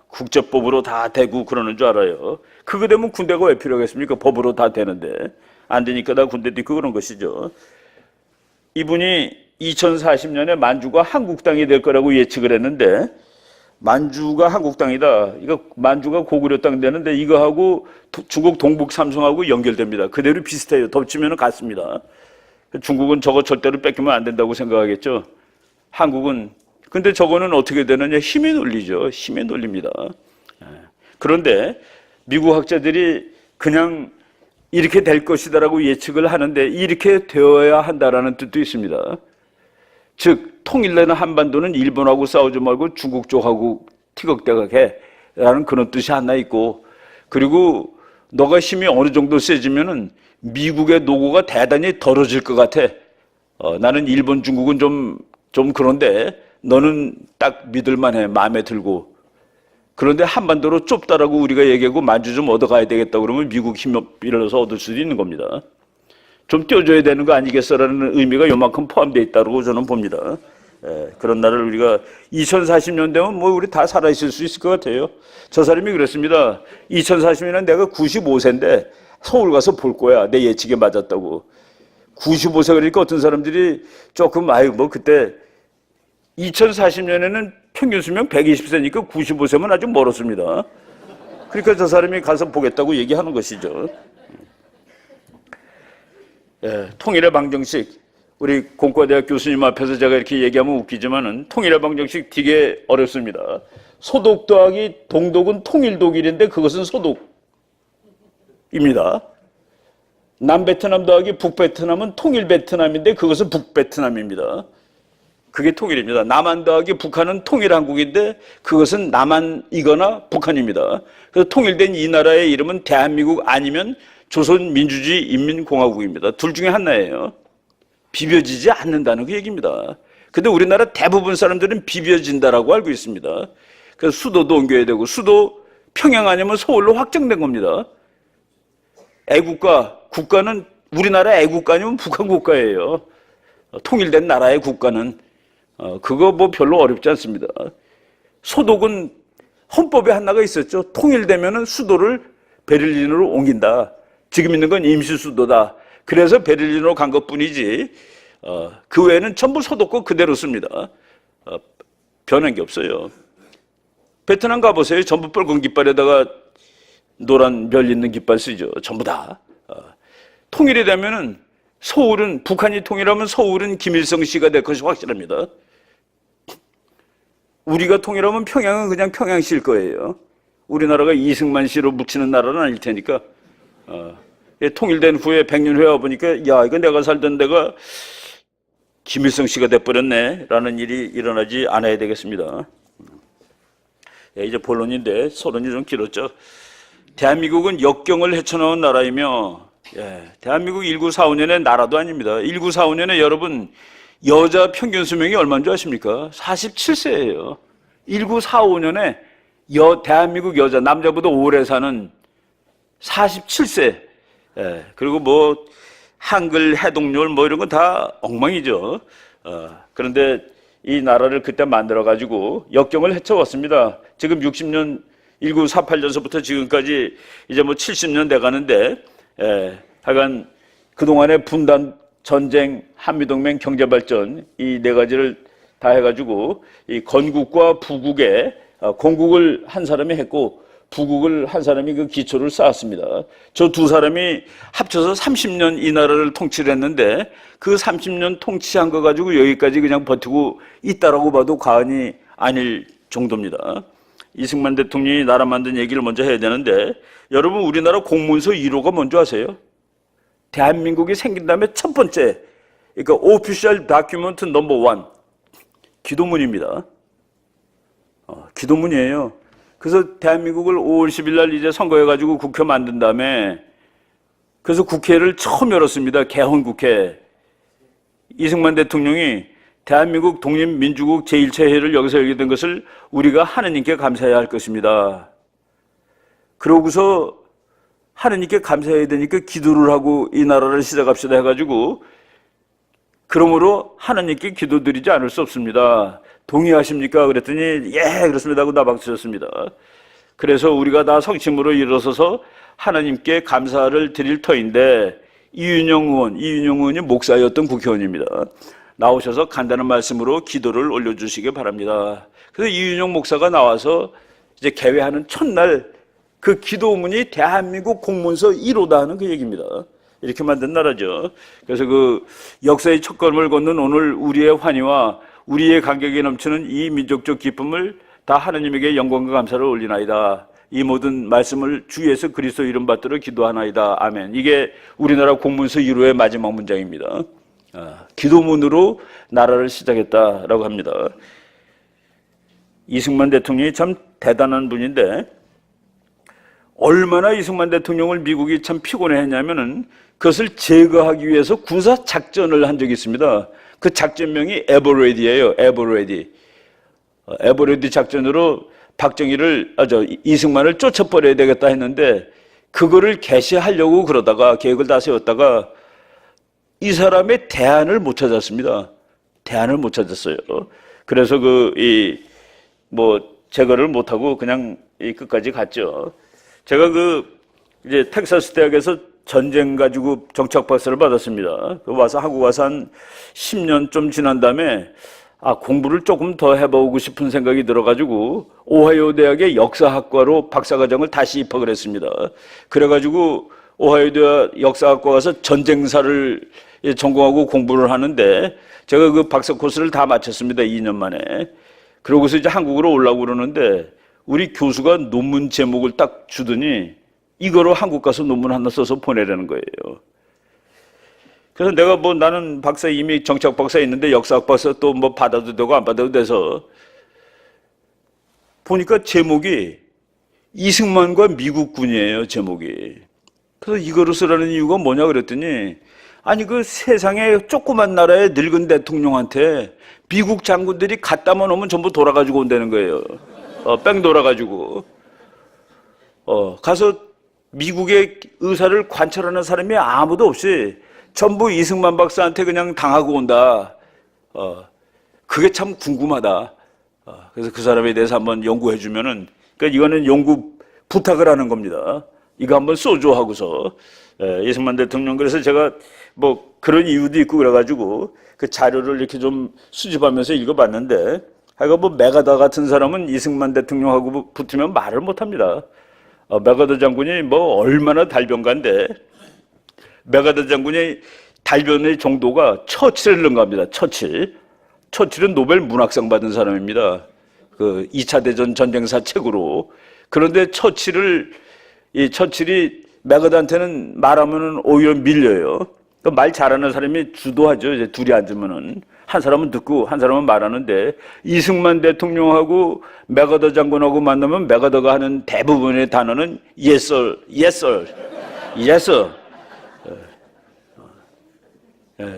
국제법으로 다 되고 그러는 줄 알아요. 그거 되면 군대가 왜 필요하겠습니까? 법으로 다 되는데. 안 되니까 다 군대도 있고 그런 것이죠. 이분이 2040년에 만주가 한국 땅이 될 거라고 예측을 했는데, 만주가 한국 땅이다. 이거 만주가 고구려 땅 되는데 이거하고 중국 동북 삼성하고 연결됩니다. 그대로 비슷해요. 덮치면 같습니다. 중국은 저거 절대로 뺏기면 안 된다고 생각하겠죠. 한국은 근데 저거는 어떻게 되느냐? 힘이 놀리죠. 힘이 놀립니다. 그런데 미국 학자들이 그냥 이렇게 될 것이다라고 예측을 하는데 이렇게 되어야 한다라는 뜻도 있습니다. 즉 통일되는 한반도는 일본하고 싸우지 말고 중국 쪽하고 티격태격해 라는 그런 뜻이 하나 있고, 그리고 너가 힘이 어느 정도 세지면은 미국의 노고가 대단히 덜어질 것 같아. 나는 일본, 중국은 좀 그런데 너는 딱 믿을만해. 마음에 들고. 그런데 한반도로 좁다라고 우리가 얘기하고 만주 좀 얻어가야 되겠다 그러면 미국 힘 빌려서 얻을 수도 있는 겁니다. 좀 떼어줘야 되는 거 아니겠어라는 의미가 요만큼 포함되어 있다고 저는 봅니다. 그런 날을 우리가 2040년 되면 뭐 우리 다 살아있을 수 있을 것 같아요. 저 사람이 그랬습니다. 2040년에 내가 95세인데 서울 가서 볼 거야. 내 예측에 맞았다고. 95세 그러니까 어떤 사람들이 조금 뭐 그때 2040년에는 평균 수명 120세니까 95세면 아주 멀었습니다. 그러니까 저 사람이 가서 보겠다고 얘기하는 것이죠. 통일의 방정식, 우리 공과대학 교수님 앞에서 제가 이렇게 얘기하면 웃기지만은 통일의 방정식 되게 어렵습니다. 소독 더하기 동독은 통일 독일인데 그것은 소독입니다. 남베트남 더하기 북베트남은 통일 베트남인데 그것은 북베트남입니다. 그게 통일입니다. 남한 더하기 북한은 통일 한국인데 그것은 남한이거나 북한입니다. 그래서 통일된 이 나라의 이름은 대한민국 아니면 조선민주주의 인민공화국입니다. 둘 중에 하나예요. 비벼지지 않는다는 그 얘기입니다. 근데 우리나라 대부분 사람들은 비벼진다라고 알고 있습니다. 그래서 수도도 옮겨야 되고, 수도 평양 아니면 서울로 확정된 겁니다. 애국가, 국가는 우리나라 애국가 아니면 북한 국가예요. 통일된 나라의 국가는. 그거 뭐 별로 어렵지 않습니다. 소독은 헌법에 하나가 있었죠. 통일되면은 수도를 베를린으로 옮긴다. 지금 있는 건 임시수도다. 그래서 베를린으로 간 것뿐이지 그 외에는 전부 소독국 그대로 씁니다. 변한 게 없어요. 베트남 가보세요. 전부 빨간 깃발에다가 노란 별 있는 깃발 쓰죠. 전부 다. 통일이 되면은 서울은, 북한이 통일하면 서울은 김일성 씨가 될 것이 확실합니다. 우리가 통일하면 평양은 그냥 평양시일 거예요. 우리나라가 이승만 씨로 묻히는 나라는 아닐 테니까. 통일된 후에 100년 후에 와보니까 야, 이거 내가 살던 데가 김일성 씨가 돼버렸네 라는 일이 일어나지 않아야 되겠습니다. 이제 본론인데 서론이 좀 길었죠. 대한민국은 역경을 헤쳐나온 나라이며, 대한민국 1945년의 나라도 아닙니다. 1945년에 여러분 여자 평균 수명이 얼마인 줄 아십니까? 47세예요. 1945년에 대한민국 여자, 남자보다 오래 사는 47세. 그리고 뭐 한글 해독률 뭐 이런 건 다 엉망이죠. 그런데 이 나라를 그때 만들어 가지고 역경을 헤쳐왔습니다. 지금 60년 1948년서부터 지금까지 이제 뭐 70년 돼 가는데, 하여간 그동안의 분단, 전쟁, 한미동맹, 경제발전 이 네 가지를 다 해가지고 이 건국과 부국에 건국을 한 사람이 했고 부국을 한 사람이 그 기초를 쌓았습니다. 저 두 사람이 합쳐서 30년 이 나라를 통치를 했는데 그 30년 통치한 거 가지고 여기까지 그냥 버티고 있다라고 봐도 과언이 아닐 정도입니다. 이승만 대통령이 나라 만든 얘기를 먼저 해야 되는데, 여러분 우리나라 공문서 1호가 뭔지 아세요? 대한민국이 생긴 다음에 첫 번째, 그러니까 Official Document No. 1 기도문입니다. 기도문이에요. 그래서 대한민국을 5월 10일 날 이제 선거해가지고 국회 만든 다음에, 그래서 국회를 처음 열었습니다. 개헌국회. 이승만 대통령이 대한민국 독립민주국 제1차 회의를 여기서 열게 된 것을 우리가 하느님께 감사해야 할 것입니다. 그러고서 하느님께 감사해야 되니까 기도를 하고 이 나라를 시작합시다 해가지고, 그러므로 하느님께 기도드리지 않을 수 없습니다. 동의하십니까? 그랬더니 예 그렇습니다 하고 나박수쳤습니다. 그래서 우리가 다 성심으로 일어서서 하나님께 감사를 드릴 터인데, 이윤영 의원이 목사였던 국회의원입니다. 나오셔서 간단한 말씀으로 기도를 올려주시기 바랍니다. 그래서 이윤영 목사가 나와서 이제 개회하는 첫날 그 기도문이 대한민국 공문서 1호다 하는 그 얘기입니다. 이렇게 만든 나라죠. 그래서 그 역사의 첫걸음을 걷는 오늘 우리의 환희와 우리의 감격에 넘치는 이 민족적 기쁨을 다 하나님에게 영광과 감사를 올리나이다. 이 모든 말씀을 주 예수 그리스도 이름 받들어 기도하나이다. 아멘. 이게 우리나라 공문서 1호의 마지막 문장입니다. 기도문으로 나라를 시작했다라고 합니다. 이승만 대통령이 참 대단한 분인데, 얼마나 이승만 대통령을 미국이 참 피곤해했냐면은 그것을 제거하기 위해서 군사 작전을 한 적이 있습니다. 그 작전명이 에버레디예요. 에버레디 작전으로 이승만을 쫓아버려야 되겠다 했는데, 그거를 개시하려고 그러다가 계획을 다 세웠다가 이 사람의 대안을 못 찾았습니다. 대안을 못 찾았어요. 그래서 제거를 못하고 그냥 끝까지 갔죠. 제가 이제 텍사스 대학에서 전쟁 가지고 정치학 박사를 받았습니다. 한국 와서 한 10년 좀 지난 다음에 공부를 조금 더 해보고 싶은 생각이 들어가지고 오하이오 대학의 역사학과로 박사과정을 다시 입학을 했습니다. 그래가지고 오하이오 대학 역사학과 가서 전쟁사를 전공하고 공부를 하는데, 제가 그 박사 코스를 다 마쳤습니다. 2년 만에. 그러고서 이제 한국으로 오려고 그러는데 우리 교수가 논문 제목을 딱 주더니 이거로 한국 가서 논문 하나 써서 보내라는 거예요. 그래서 내가 나는 박사 이미 정치학 박사 있는데 역사학 박사 또 받아도 되고 안 받아도 돼서 보니까 제목이 이승만과 미국군이에요, 제목이. 그래서 이거로 쓰라는 이유가 뭐냐 그랬더니, 아니 그 세상에 조그만 나라의 늙은 대통령한테 미국 장군들이 갖다만 오면 전부 돌아가지고 온다는 거예요. 뺑 돌아가지고. 가서 미국의 의사를 관찰하는 사람이 아무도 없이 전부 이승만 박사한테 그냥 당하고 온다. 그게 참 궁금하다. 그래서 그 사람에 대해서 한번 연구해 주면은, 그러니까 이거는 연구 부탁을 하는 겁니다. 이거 한번 써줘 하고서. 이승만 대통령, 그래서 제가 그런 이유도 있고 그래가지고 그 자료를 이렇게 좀 수집하면서 읽어봤는데, 하여간 메가더 같은 사람은 이승만 대통령하고 붙으면 말을 못합니다. 메가더 장군이 얼마나 달변가인데, 메가더 장군의 달변의 정도가 처칠을 능가합니다. 처칠은 노벨 문학상 받은 사람입니다. 그 2차 대전 전쟁사 책으로. 그런데 처칠이 메가더한테는 말하면은 오히려 밀려요. 말 잘하는 사람이 주도하죠. 이제 둘이 앉으면은 한 사람은 듣고 한 사람은 말하는데 이승만 대통령하고 맥아더 장군하고 만나면 맥아더가 하는 대부분의 단어는 yes sir, yes sir, yes sir.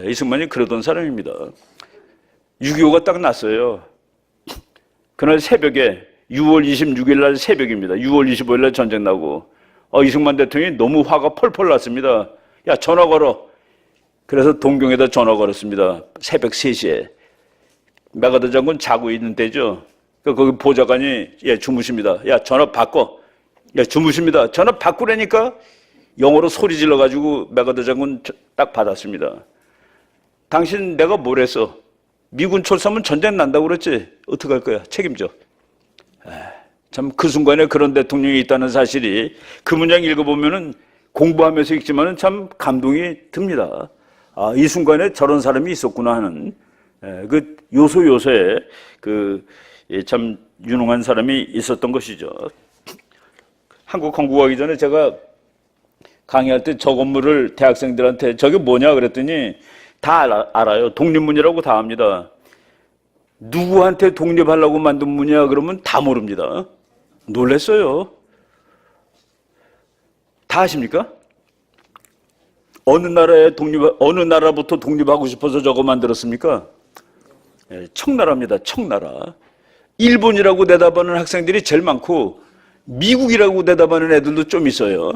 이승만이 그러던 사람입니다. 6.25가 딱 났어요. 그날 새벽에 6월 26일 날 새벽입니다. 6월 25일 날 전쟁 나고 이승만 대통령이 너무 화가 펄펄 났습니다. 야, 전화 걸어. 그래서 동경에다 전화 걸었습니다. 새벽 3시에. 맥아더 장군 자고 있는 때죠. 거기 보좌관이 주무십니다. 야, 전화 바꿔. 야, 주무십니다. 전화 바꾸라니까 영어로 소리 질러가지고 맥아더 장군 딱 받았습니다. 당신 내가 뭘 했어? 미군 철수하면 전쟁 난다고 그랬지? 어떡할 거야? 책임져. 참 그 순간에 그런 대통령이 있다는 사실이 그 문장 읽어보면은 공부하면서 읽지만은 참 감동이 듭니다. 이 순간에 저런 사람이 있었구나 하는 그 요소요소에 참 유능한 사람이 있었던 것이죠. 한국 건국하기 전에 제가 강의할 때 저 건물을 대학생들한테 저게 뭐냐 그랬더니 다 알아요. 독립문이라고 다 압니다. 누구한테 독립하려고 만든 문이야 그러면 다 모릅니다. 놀랬어요. 다 아십니까? 어느 나라부터 독립하고 싶어서 저거 만들었습니까? 청나라입니다. 청나라. 일본이라고 대답하는 학생들이 제일 많고 미국이라고 대답하는 애들도 좀 있어요.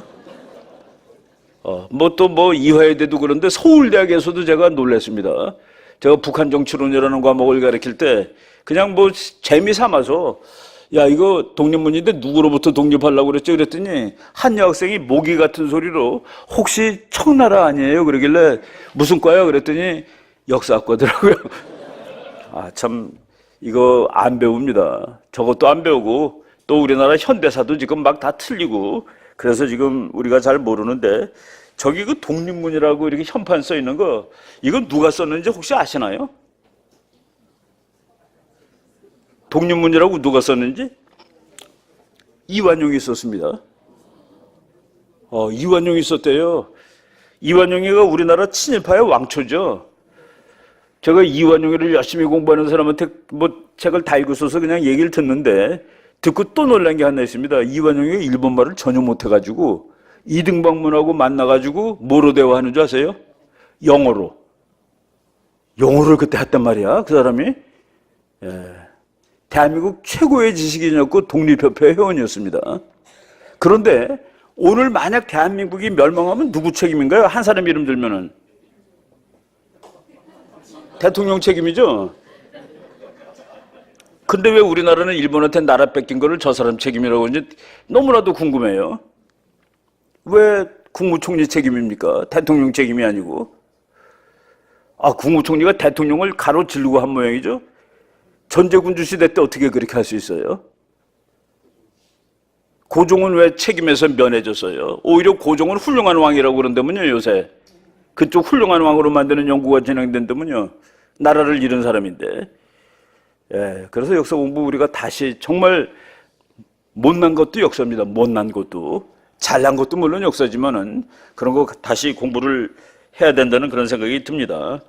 이화여대도 그런데 서울대학에서도 제가 놀랐습니다. 제가 북한 정치론이라는 과목을 가르칠 때 그냥 재미 삼아서 야, 이거 독립문인데 누구로부터 독립하려고 그랬죠? 그랬더니 한 여학생이 모기 같은 소리로 혹시 청나라 아니에요? 그러길래 무슨 과요? 그랬더니 역사과더라고요. 참 이거 안 배웁니다. 저것도 안 배우고 또 우리나라 현대사도 지금 막 다 틀리고 그래서 지금 우리가 잘 모르는데 저기 그 독립문이라고 이렇게 현판 써 있는 거 이건 누가 썼는지 혹시 아시나요? 독립문이라고 누가 썼는지? 이완용이 썼습니다. 이완용이 썼대요. 이완용이가 우리나라 친일파의 왕초죠. 제가 이완용이를 열심히 공부하는 사람한테 책을 다 읽었어서 그냥 얘기를 듣는데 듣고 또 놀란 게 하나 있습니다. 이완용이가 일본말을 전혀 못해가지고 이등박문하고 만나가지고 뭐로 대화하는 줄 아세요? 영어로. 영어를 그때 했단 말이야, 그 사람이. 대한민국 최고의 지식인이었고 독립협회 회원이었습니다. 그런데 오늘 만약 대한민국이 멸망하면 누구 책임인가요? 한 사람 이름 들면은. 대통령 책임이죠? 근데 왜 우리나라는 일본한테 나라 뺏긴 거를 저 사람 책임이라고 하는지 너무나도 궁금해요. 왜 국무총리 책임입니까? 대통령 책임이 아니고. 국무총리가 대통령을 가로지르고 한 모양이죠? 전제군주 시대 때 어떻게 그렇게 할 수 있어요? 고종은 왜 책임에서 면해졌어요? 오히려 고종은 훌륭한 왕이라고 그런다면요, 요새. 그쪽 훌륭한 왕으로 만드는 연구가 진행된다면요. 나라를 잃은 사람인데. 그래서 역사 공부 우리가 다시 정말 못난 것도 역사입니다. 못난 것도. 잘난 것도 물론 역사지만은 그런 거 다시 공부를 해야 된다는 그런 생각이 듭니다.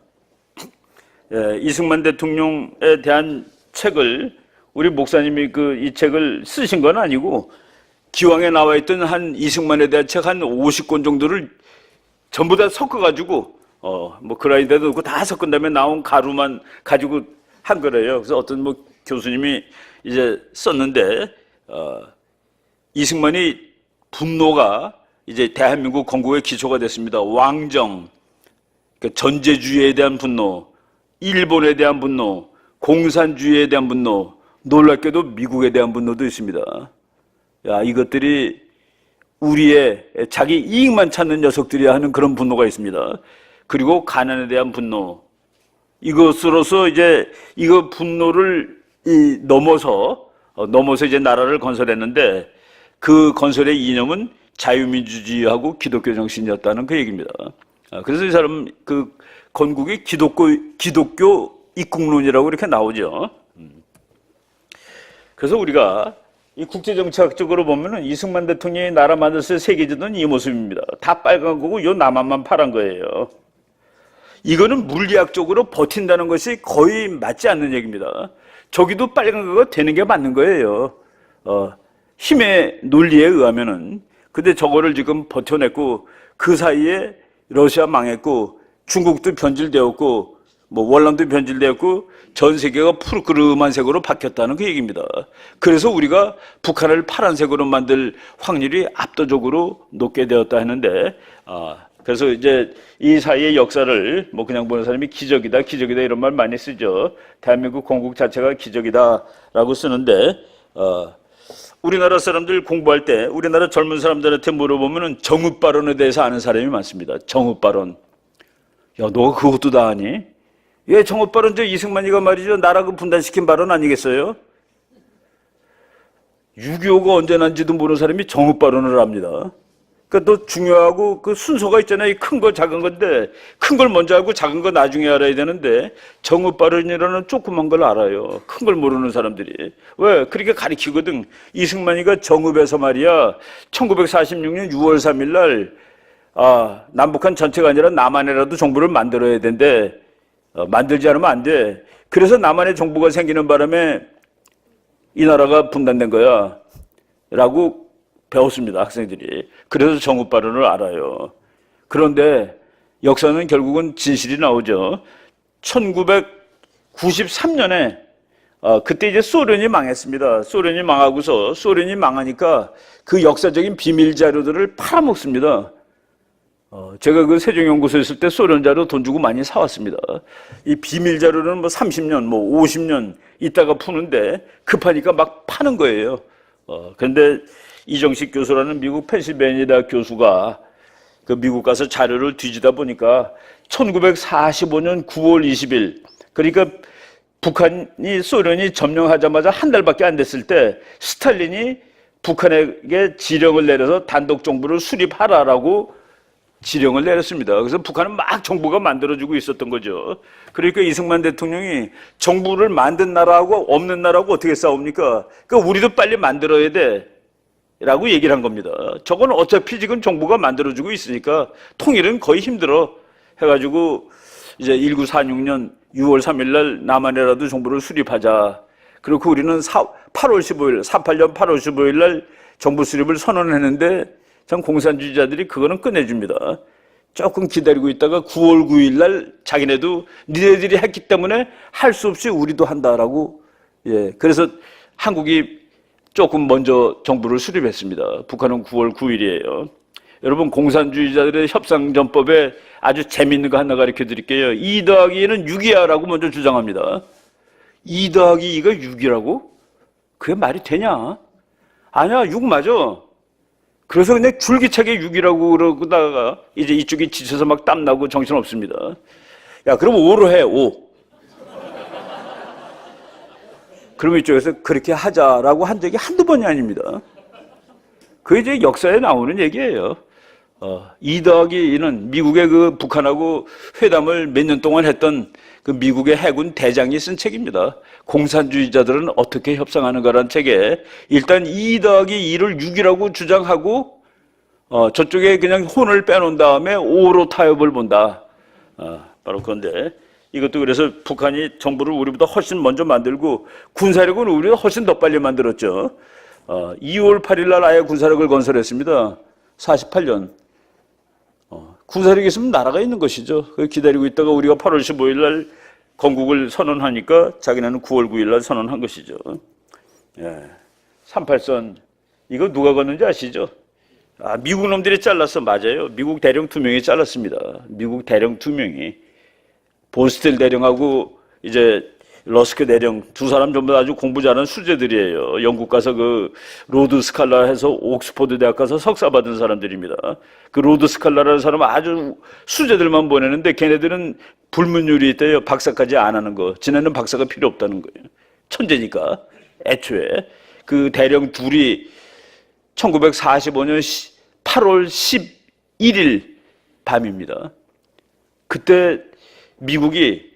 이승만 대통령에 대한 책을 우리 목사님이 이 책을 쓰신 건 아니고 기왕에 나와 있던 한 이승만에 대한 책 한 50권 정도를 전부 다 섞어가지고 그라인데도 넣고 다 섞은 다음에 나온 가루만 가지고 한 거래요. 그래서 어떤 교수님이 이제 썼는데 이승만이 분노가 이제 대한민국 건국의 기초가 됐습니다. 왕정, 그러니까 전제주의에 대한 분노, 일본에 대한 분노, 공산주의에 대한 분노, 놀랍게도 미국에 대한 분노도 있습니다. 이것들이 우리의 자기 이익만 찾는 녀석들이 하는 그런 분노가 있습니다. 그리고 가난에 대한 분노. 이것으로서 이제 이거 분노를 넘어서 이제 나라를 건설했는데 그 건설의 이념은 자유민주주의하고 기독교 정신이었다는 그 얘기입니다. 그래서 이 사람 건국이 기독교 입국론이라고 이렇게 나오죠. 그래서 우리가 이 국제정치학적으로 보면은 이승만 대통령이 나라 만들었을 때 세계지도는 이 모습입니다. 다 빨간 거고 요 남한만 파란 거예요. 이거는 물리학적으로 버틴다는 것이 거의 맞지 않는 얘기입니다. 저기도 빨간거가 되는 게 맞는 거예요. 힘의 논리에 의하면은. 근데 저거를 지금 버텨냈고, 그 사이에 러시아 망했고, 중국도 변질되었고, 뭐 월남도 변질되었고, 전 세계가 푸르크름한 색으로 바뀌었다는 그 얘기입니다. 그래서 우리가 북한을 파란색으로 만들 확률이 압도적으로 높게 되었다 했는데, 그래서 이제 이 사이의 역사를 뭐 그냥 보는 사람이 기적이다, 기적이다 이런 말 많이 쓰죠. 대한민국 건국 자체가 기적이다라고 쓰는데, 우리나라 사람들 공부할 때 우리나라 젊은 사람들한테 물어보면은 정읍 발언에 대해서 아는 사람이 많습니다. 정읍 발언. 야, 너가 그것도 다 아니? 예, 정읍 발언 저 이승만이가 말이죠. 나라 그 분단시킨 발언 아니겠어요? 6.25가 언제 난지도 모르는 사람이 정읍 발언을 합니다. 그러니까 또 중요하고 그 순서가 있잖아요. 큰 거 작은 건데 큰 걸 먼저 알고 작은 거 나중에 알아야 되는데 정읍 발언이라는 조그만 걸 알아요. 큰 걸 모르는 사람들이. 왜? 그렇게 가리키거든. 이승만이가 정읍에서 말이야 1946년 6월 3일 날 남북한 전체가 아니라 남한이라도 정부를 만들어야 된대. 만들지 않으면 안 돼. 그래서 남한의 정부가 생기는 바람에 이 나라가 분단된 거야 라고 배웠습니다, 학생들이. 그래서 정읍 발언을 알아요. 그런데 역사는 결국은 진실이 나오죠. 1993년에 그때 이제 소련이 망했습니다. 소련이 망하고서 소련이 망하니까 그 역사적인 비밀 자료들을 팔아먹습니다. 제가 그 세종연구소에 있을 때 소련 자료 돈 주고 많이 사왔습니다. 이 비밀 자료는 뭐 30년, 뭐 50년 있다가 푸는데 급하니까 막 파는 거예요. 그런데 이정식 교수라는 미국 펜실베니아 대학 교수가 그 미국 가서 자료를 뒤지다 보니까 1945년 9월 20일, 그러니까 북한이 소련이 점령하자마자 한 달밖에 안 됐을 때 스탈린이 북한에게 지령을 내려서 단독 정부를 수립하라라고 지령을 내렸습니다. 그래서 북한은 막 정부가 만들어지고 있었던 거죠. 그러니까 이승만 대통령이 정부를 만든 나라하고 없는 나라하고 어떻게 싸웁니까? 그러니까 우리도 빨리 만들어야 돼 라고 얘기를 한 겁니다. 저건 어차피 지금 정부가 만들어지고 있으니까 통일은 거의 힘들어 해가지고 이제 1946년 6월 3일 날 남한이라도 정부를 수립하자. 그리고 우리는 8월 15일, 48년 8월 15일 날 정부 수립을 선언했는데 참 공산주의자들이 그거는 끝내줍니다. 조금 기다리고 있다가 9월 9일 날 자기네도 니네들이 했기 때문에 할 수 없이 우리도 한다라고. 예, 그래서 한국이 조금 먼저 정부를 수립했습니다. 북한은 9월 9일이에요. 여러분 공산주의자들의 협상전법에 아주 재미있는 거 하나 가르쳐 드릴게요. 2 더하기 2는 6이야 라고 먼저 주장합니다. 2 더하기 2가 6이라고? 그게 말이 되냐? 아니야, 6 맞아. 그래서 그냥 줄기차게 6이라고 그러다가 이제 이쪽이 지쳐서 막 땀나고 정신없습니다. 야, 그럼 5로 해, 5. 그러면 이쪽에서 그렇게 하자라고 한 적이 한두 번이 아닙니다. 그게 이제 역사에 나오는 얘기예요. 2 더하기 2는 미국의 그 북한하고 회담을 몇 년 동안 했던 그 미국의 해군 대장이 쓴 책입니다. 공산주의자들은 어떻게 협상하는가라는 책에 일단 2 더하기 2를 6이라고 주장하고 저쪽에 그냥 혼을 빼놓은 다음에 5로 타협을 본다. 바로 그건데 이것도 그래서 북한이 정부를 우리보다 훨씬 먼저 만들고 군사력은 우리가 훨씬 더 빨리 만들었죠. 2월 8일 날 아예 군사력을 건설했습니다. 48년. 군사력이 있으면 나라가 있는 것이죠. 기다리고 있다가 우리가 8월 15일 날 건국을 선언하니까 자기네는 9월 9일 날 선언한 것이죠. 예. 38선 이거 누가 걷는지 아시죠? 미국 놈들이 잘랐어. 맞아요. 미국 대령 2명이 잘랐습니다. 미국 대령 2명이. 본스텔 대령하고 이제 러스크 대령 두 사람 전부 아주 공부 잘하는 수재들이에요. 영국 가서 그 로드 스칼라 해서 옥스퍼드 대학 가서 석사 받은 사람들입니다. 그 로드 스칼라라는 사람은 아주 수재들만 보내는데 걔네들은 불문율이 있대요. 박사까지 안 하는 거. 지네는 박사가 필요 없다는 거예요. 천재니까. 애초에 그 대령 둘이 1945년 8월 11일 밤입니다. 그때 미국이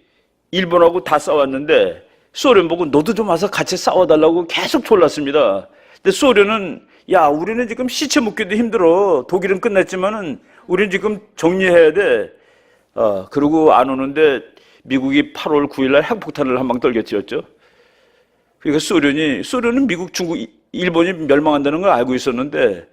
일본하고 다 싸웠는데 소련 보고 너도 좀 와서 같이 싸워달라고 계속 졸랐습니다. 근데 소련은 야, 우리는 지금 시체 묻기도 힘들어. 독일은 끝났지만은 우리는 지금 정리해야 돼. 그리고 안 오는데 미국이 8월 9일 날 핵폭탄을 한 방 떨겨뜨렸죠. 그러니까 소련은 미국, 중국, 일본이 멸망한다는 걸 알고 있었는데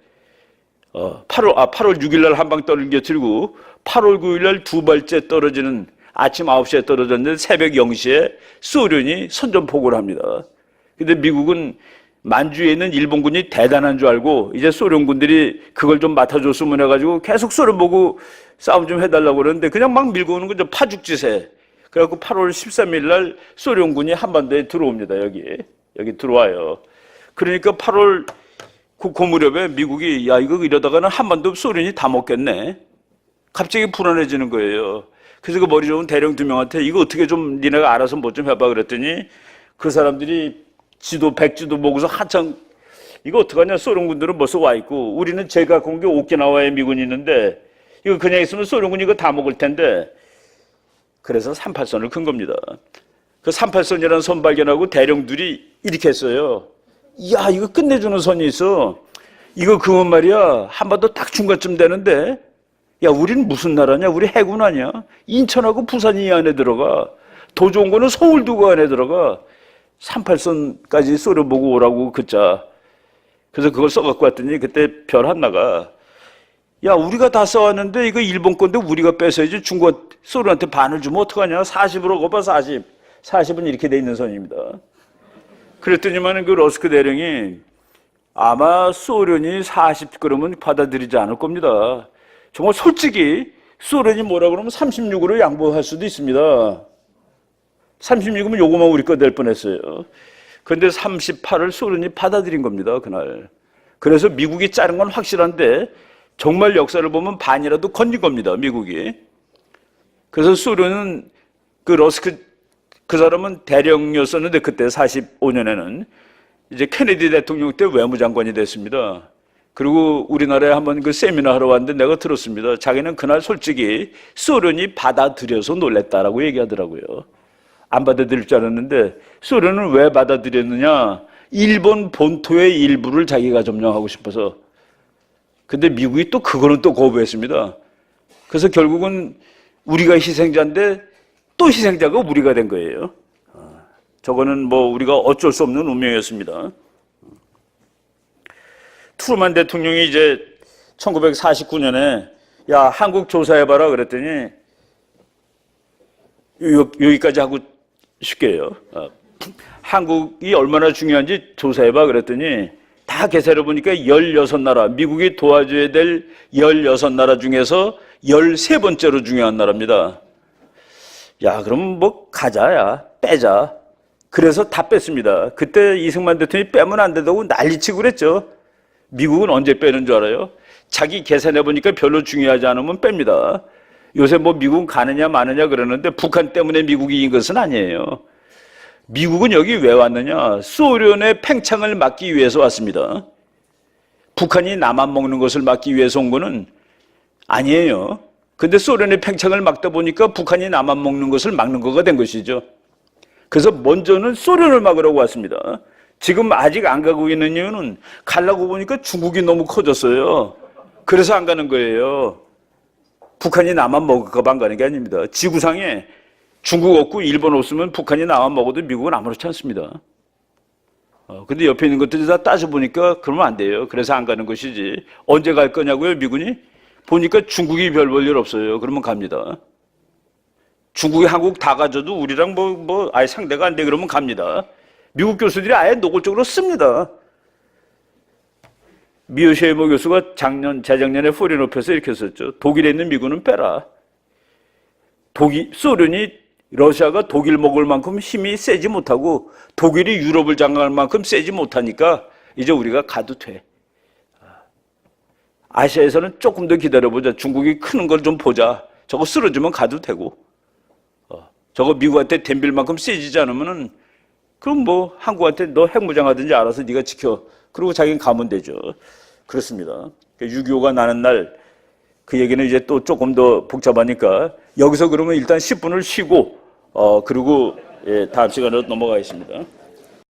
8월 6일 날 한 방 떨겨뜨리고 8월 9일 날 두 발째 떨어지는 아침 9시에 떨어졌는데 새벽 0시에 소련이 선전포고를 합니다. 근데 미국은 만주에 있는 일본군이 대단한 줄 알고 이제 소련군들이 그걸 좀 맡아줬으면 해가지고 계속 소련 보고 싸움 좀 해달라고 그러는데 그냥 막 밀고 오는 거죠. 파죽지세. 그래갖고 8월 13일 날 소련군이 한반도에 들어옵니다. 여기 들어와요. 그러니까 8월 그 무렵에 미국이 야 이거 이러다가는 한반도 소련이 다 먹겠네. 갑자기 불안해지는 거예요. 그래서 그 머리 좋은 대령 두 명한테 이거 어떻게 좀 니네가 알아서 뭐 좀 해봐 그랬더니 그 사람들이 백지도 보고서 한참 이거 어떡하냐 소련군들은 벌써 와 있고 우리는 제가 본 게 오키나와에 미군이 있는데 이거 그냥 있으면 소련군이 이거 다 먹을 텐데 그래서 38선을 큰 겁니다. 그 38선이라는 선 발견하고 대령들이 이렇게 했어요. 야 이거 끝내주는 선이 있어. 이거 그건 말이야 한반도 딱 중간쯤 되는데 야 우리는 무슨 나라냐 우리 해군 아니야. 인천하고 부산이 이 안에 들어가. 더 좋은 거는 서울도 그 안에 들어가. 38선까지 소련 보고 오라고 그자. 그래서 그걸 써갖고 왔더니 그때 별 하나가 야 우리가 다 써왔는데 이거 일본 건데 우리가 뺏어야지 중국 소련한테 반을 주면 어떡하냐. 40으로 거봐 40. 40은 이렇게 돼 있는 선입니다. 그랬더니만 그 러스크 대령이 아마 소련이 40 그러면 받아들이지 않을 겁니다. 정말 솔직히 소련이 뭐라 그러면 36으로 양보할 수도 있습니다. 36이면 요거만 우리 거 될 뻔했어요. 그런데 38을 소련이 받아들인 겁니다. 그날. 그래서 미국이 자른 건 확실한데 정말 역사를 보면 반이라도 건진 겁니다. 미국이. 그래서 소련은 그 러스크 그 사람은 대령이었었는데 그때 45년에는 이제 케네디 대통령 때 외무장관이 됐습니다. 그리고 우리나라에 한번 그 세미나 하러 왔는데 내가 들었습니다. 자기는 그날 솔직히 소련이 받아들여서 놀랬다라고 얘기하더라고요. 안 받아들일 줄 알았는데 소련은 왜 받아들였느냐. 일본 본토의 일부를 자기가 점령하고 싶어서. 근데 미국이 또 그거는 또 거부했습니다. 그래서 결국은 우리가 희생자인데 또 희생자가 우리가 된 거예요. 저거는 뭐 우리가 어쩔 수 없는 운명이었습니다. 트루만 대통령이 이제 1949년에 야 한국 조사해봐라 그랬더니 여기까지 하고 쉽게 해요. 한국이 얼마나 중요한지 조사해봐 그랬더니 다 계산해 보니까 16나라 미국이 도와줘야 될 16나라 중에서 13번째로 중요한 나라입니다. 야 그럼 뭐 가자야 빼자. 그래서 다 뺐습니다. 그때 이승만 대통령이 빼면 안 된다고 난리치고 그랬죠. 미국은 언제 빼는 줄 알아요? 자기 계산해 보니까 별로 중요하지 않으면 뺍니다. 요새 뭐 미국 가느냐 마느냐 그러는데 북한 때문에 미국이 이긴 것은 아니에요. 미국은 여기 왜 왔느냐? 소련의 팽창을 막기 위해서 왔습니다. 북한이 남한 먹는 것을 막기 위해서 온 거는 아니에요. 근데 소련의 팽창을 막다 보니까 북한이 남한 먹는 것을 막는 거가 된 것이죠. 그래서 먼저는 소련을 막으려고 왔습니다. 지금 아직 안 가고 있는 이유는 가려고 보니까 중국이 너무 커졌어요. 그래서 안 가는 거예요. 북한이 남한 먹을까 봐 안 가는 게 아닙니다. 지구상에 중국 없고 일본 없으면 북한이 남한 먹어도 미국은 아무렇지 않습니다. 근데 옆에 있는 것들이 다 따져보니까 그러면 안 돼요. 그래서 안 가는 것이지. 언제 갈 거냐고요, 미군이? 보니까 중국이 별 볼 일 없어요. 그러면 갑니다. 중국이 한국 다 가져도 우리랑 아예 상대가 안 돼 그러면 갑니다. 미국 교수들이 아예 노골적으로 씁니다. 미오셰이모 교수가 재작년에 포리노프에서 이렇게 썼죠. 독일에 있는 미군은 빼라. 소련이 러시아가 독일 먹을 만큼 힘이 세지 못하고 독일이 유럽을 장악할 만큼 세지 못하니까 이제 우리가 가도 돼. 아시아에서는 조금 더 기다려보자. 중국이 크는 걸 좀 보자. 저거 쓰러지면 가도 되고. 저거 미국한테 덤빌 만큼 세지지 않으면은 그럼 뭐 한국한테 너 핵무장하든지 알아서 네가 지켜. 그리고 자기는 가면 되죠. 그렇습니다. 6.25가 나는 날 그 얘기는 이제 또 조금 더 복잡하니까 여기서 그러면 일단 10분을 쉬고 그리고 다음 시간으로 넘어가겠습니다.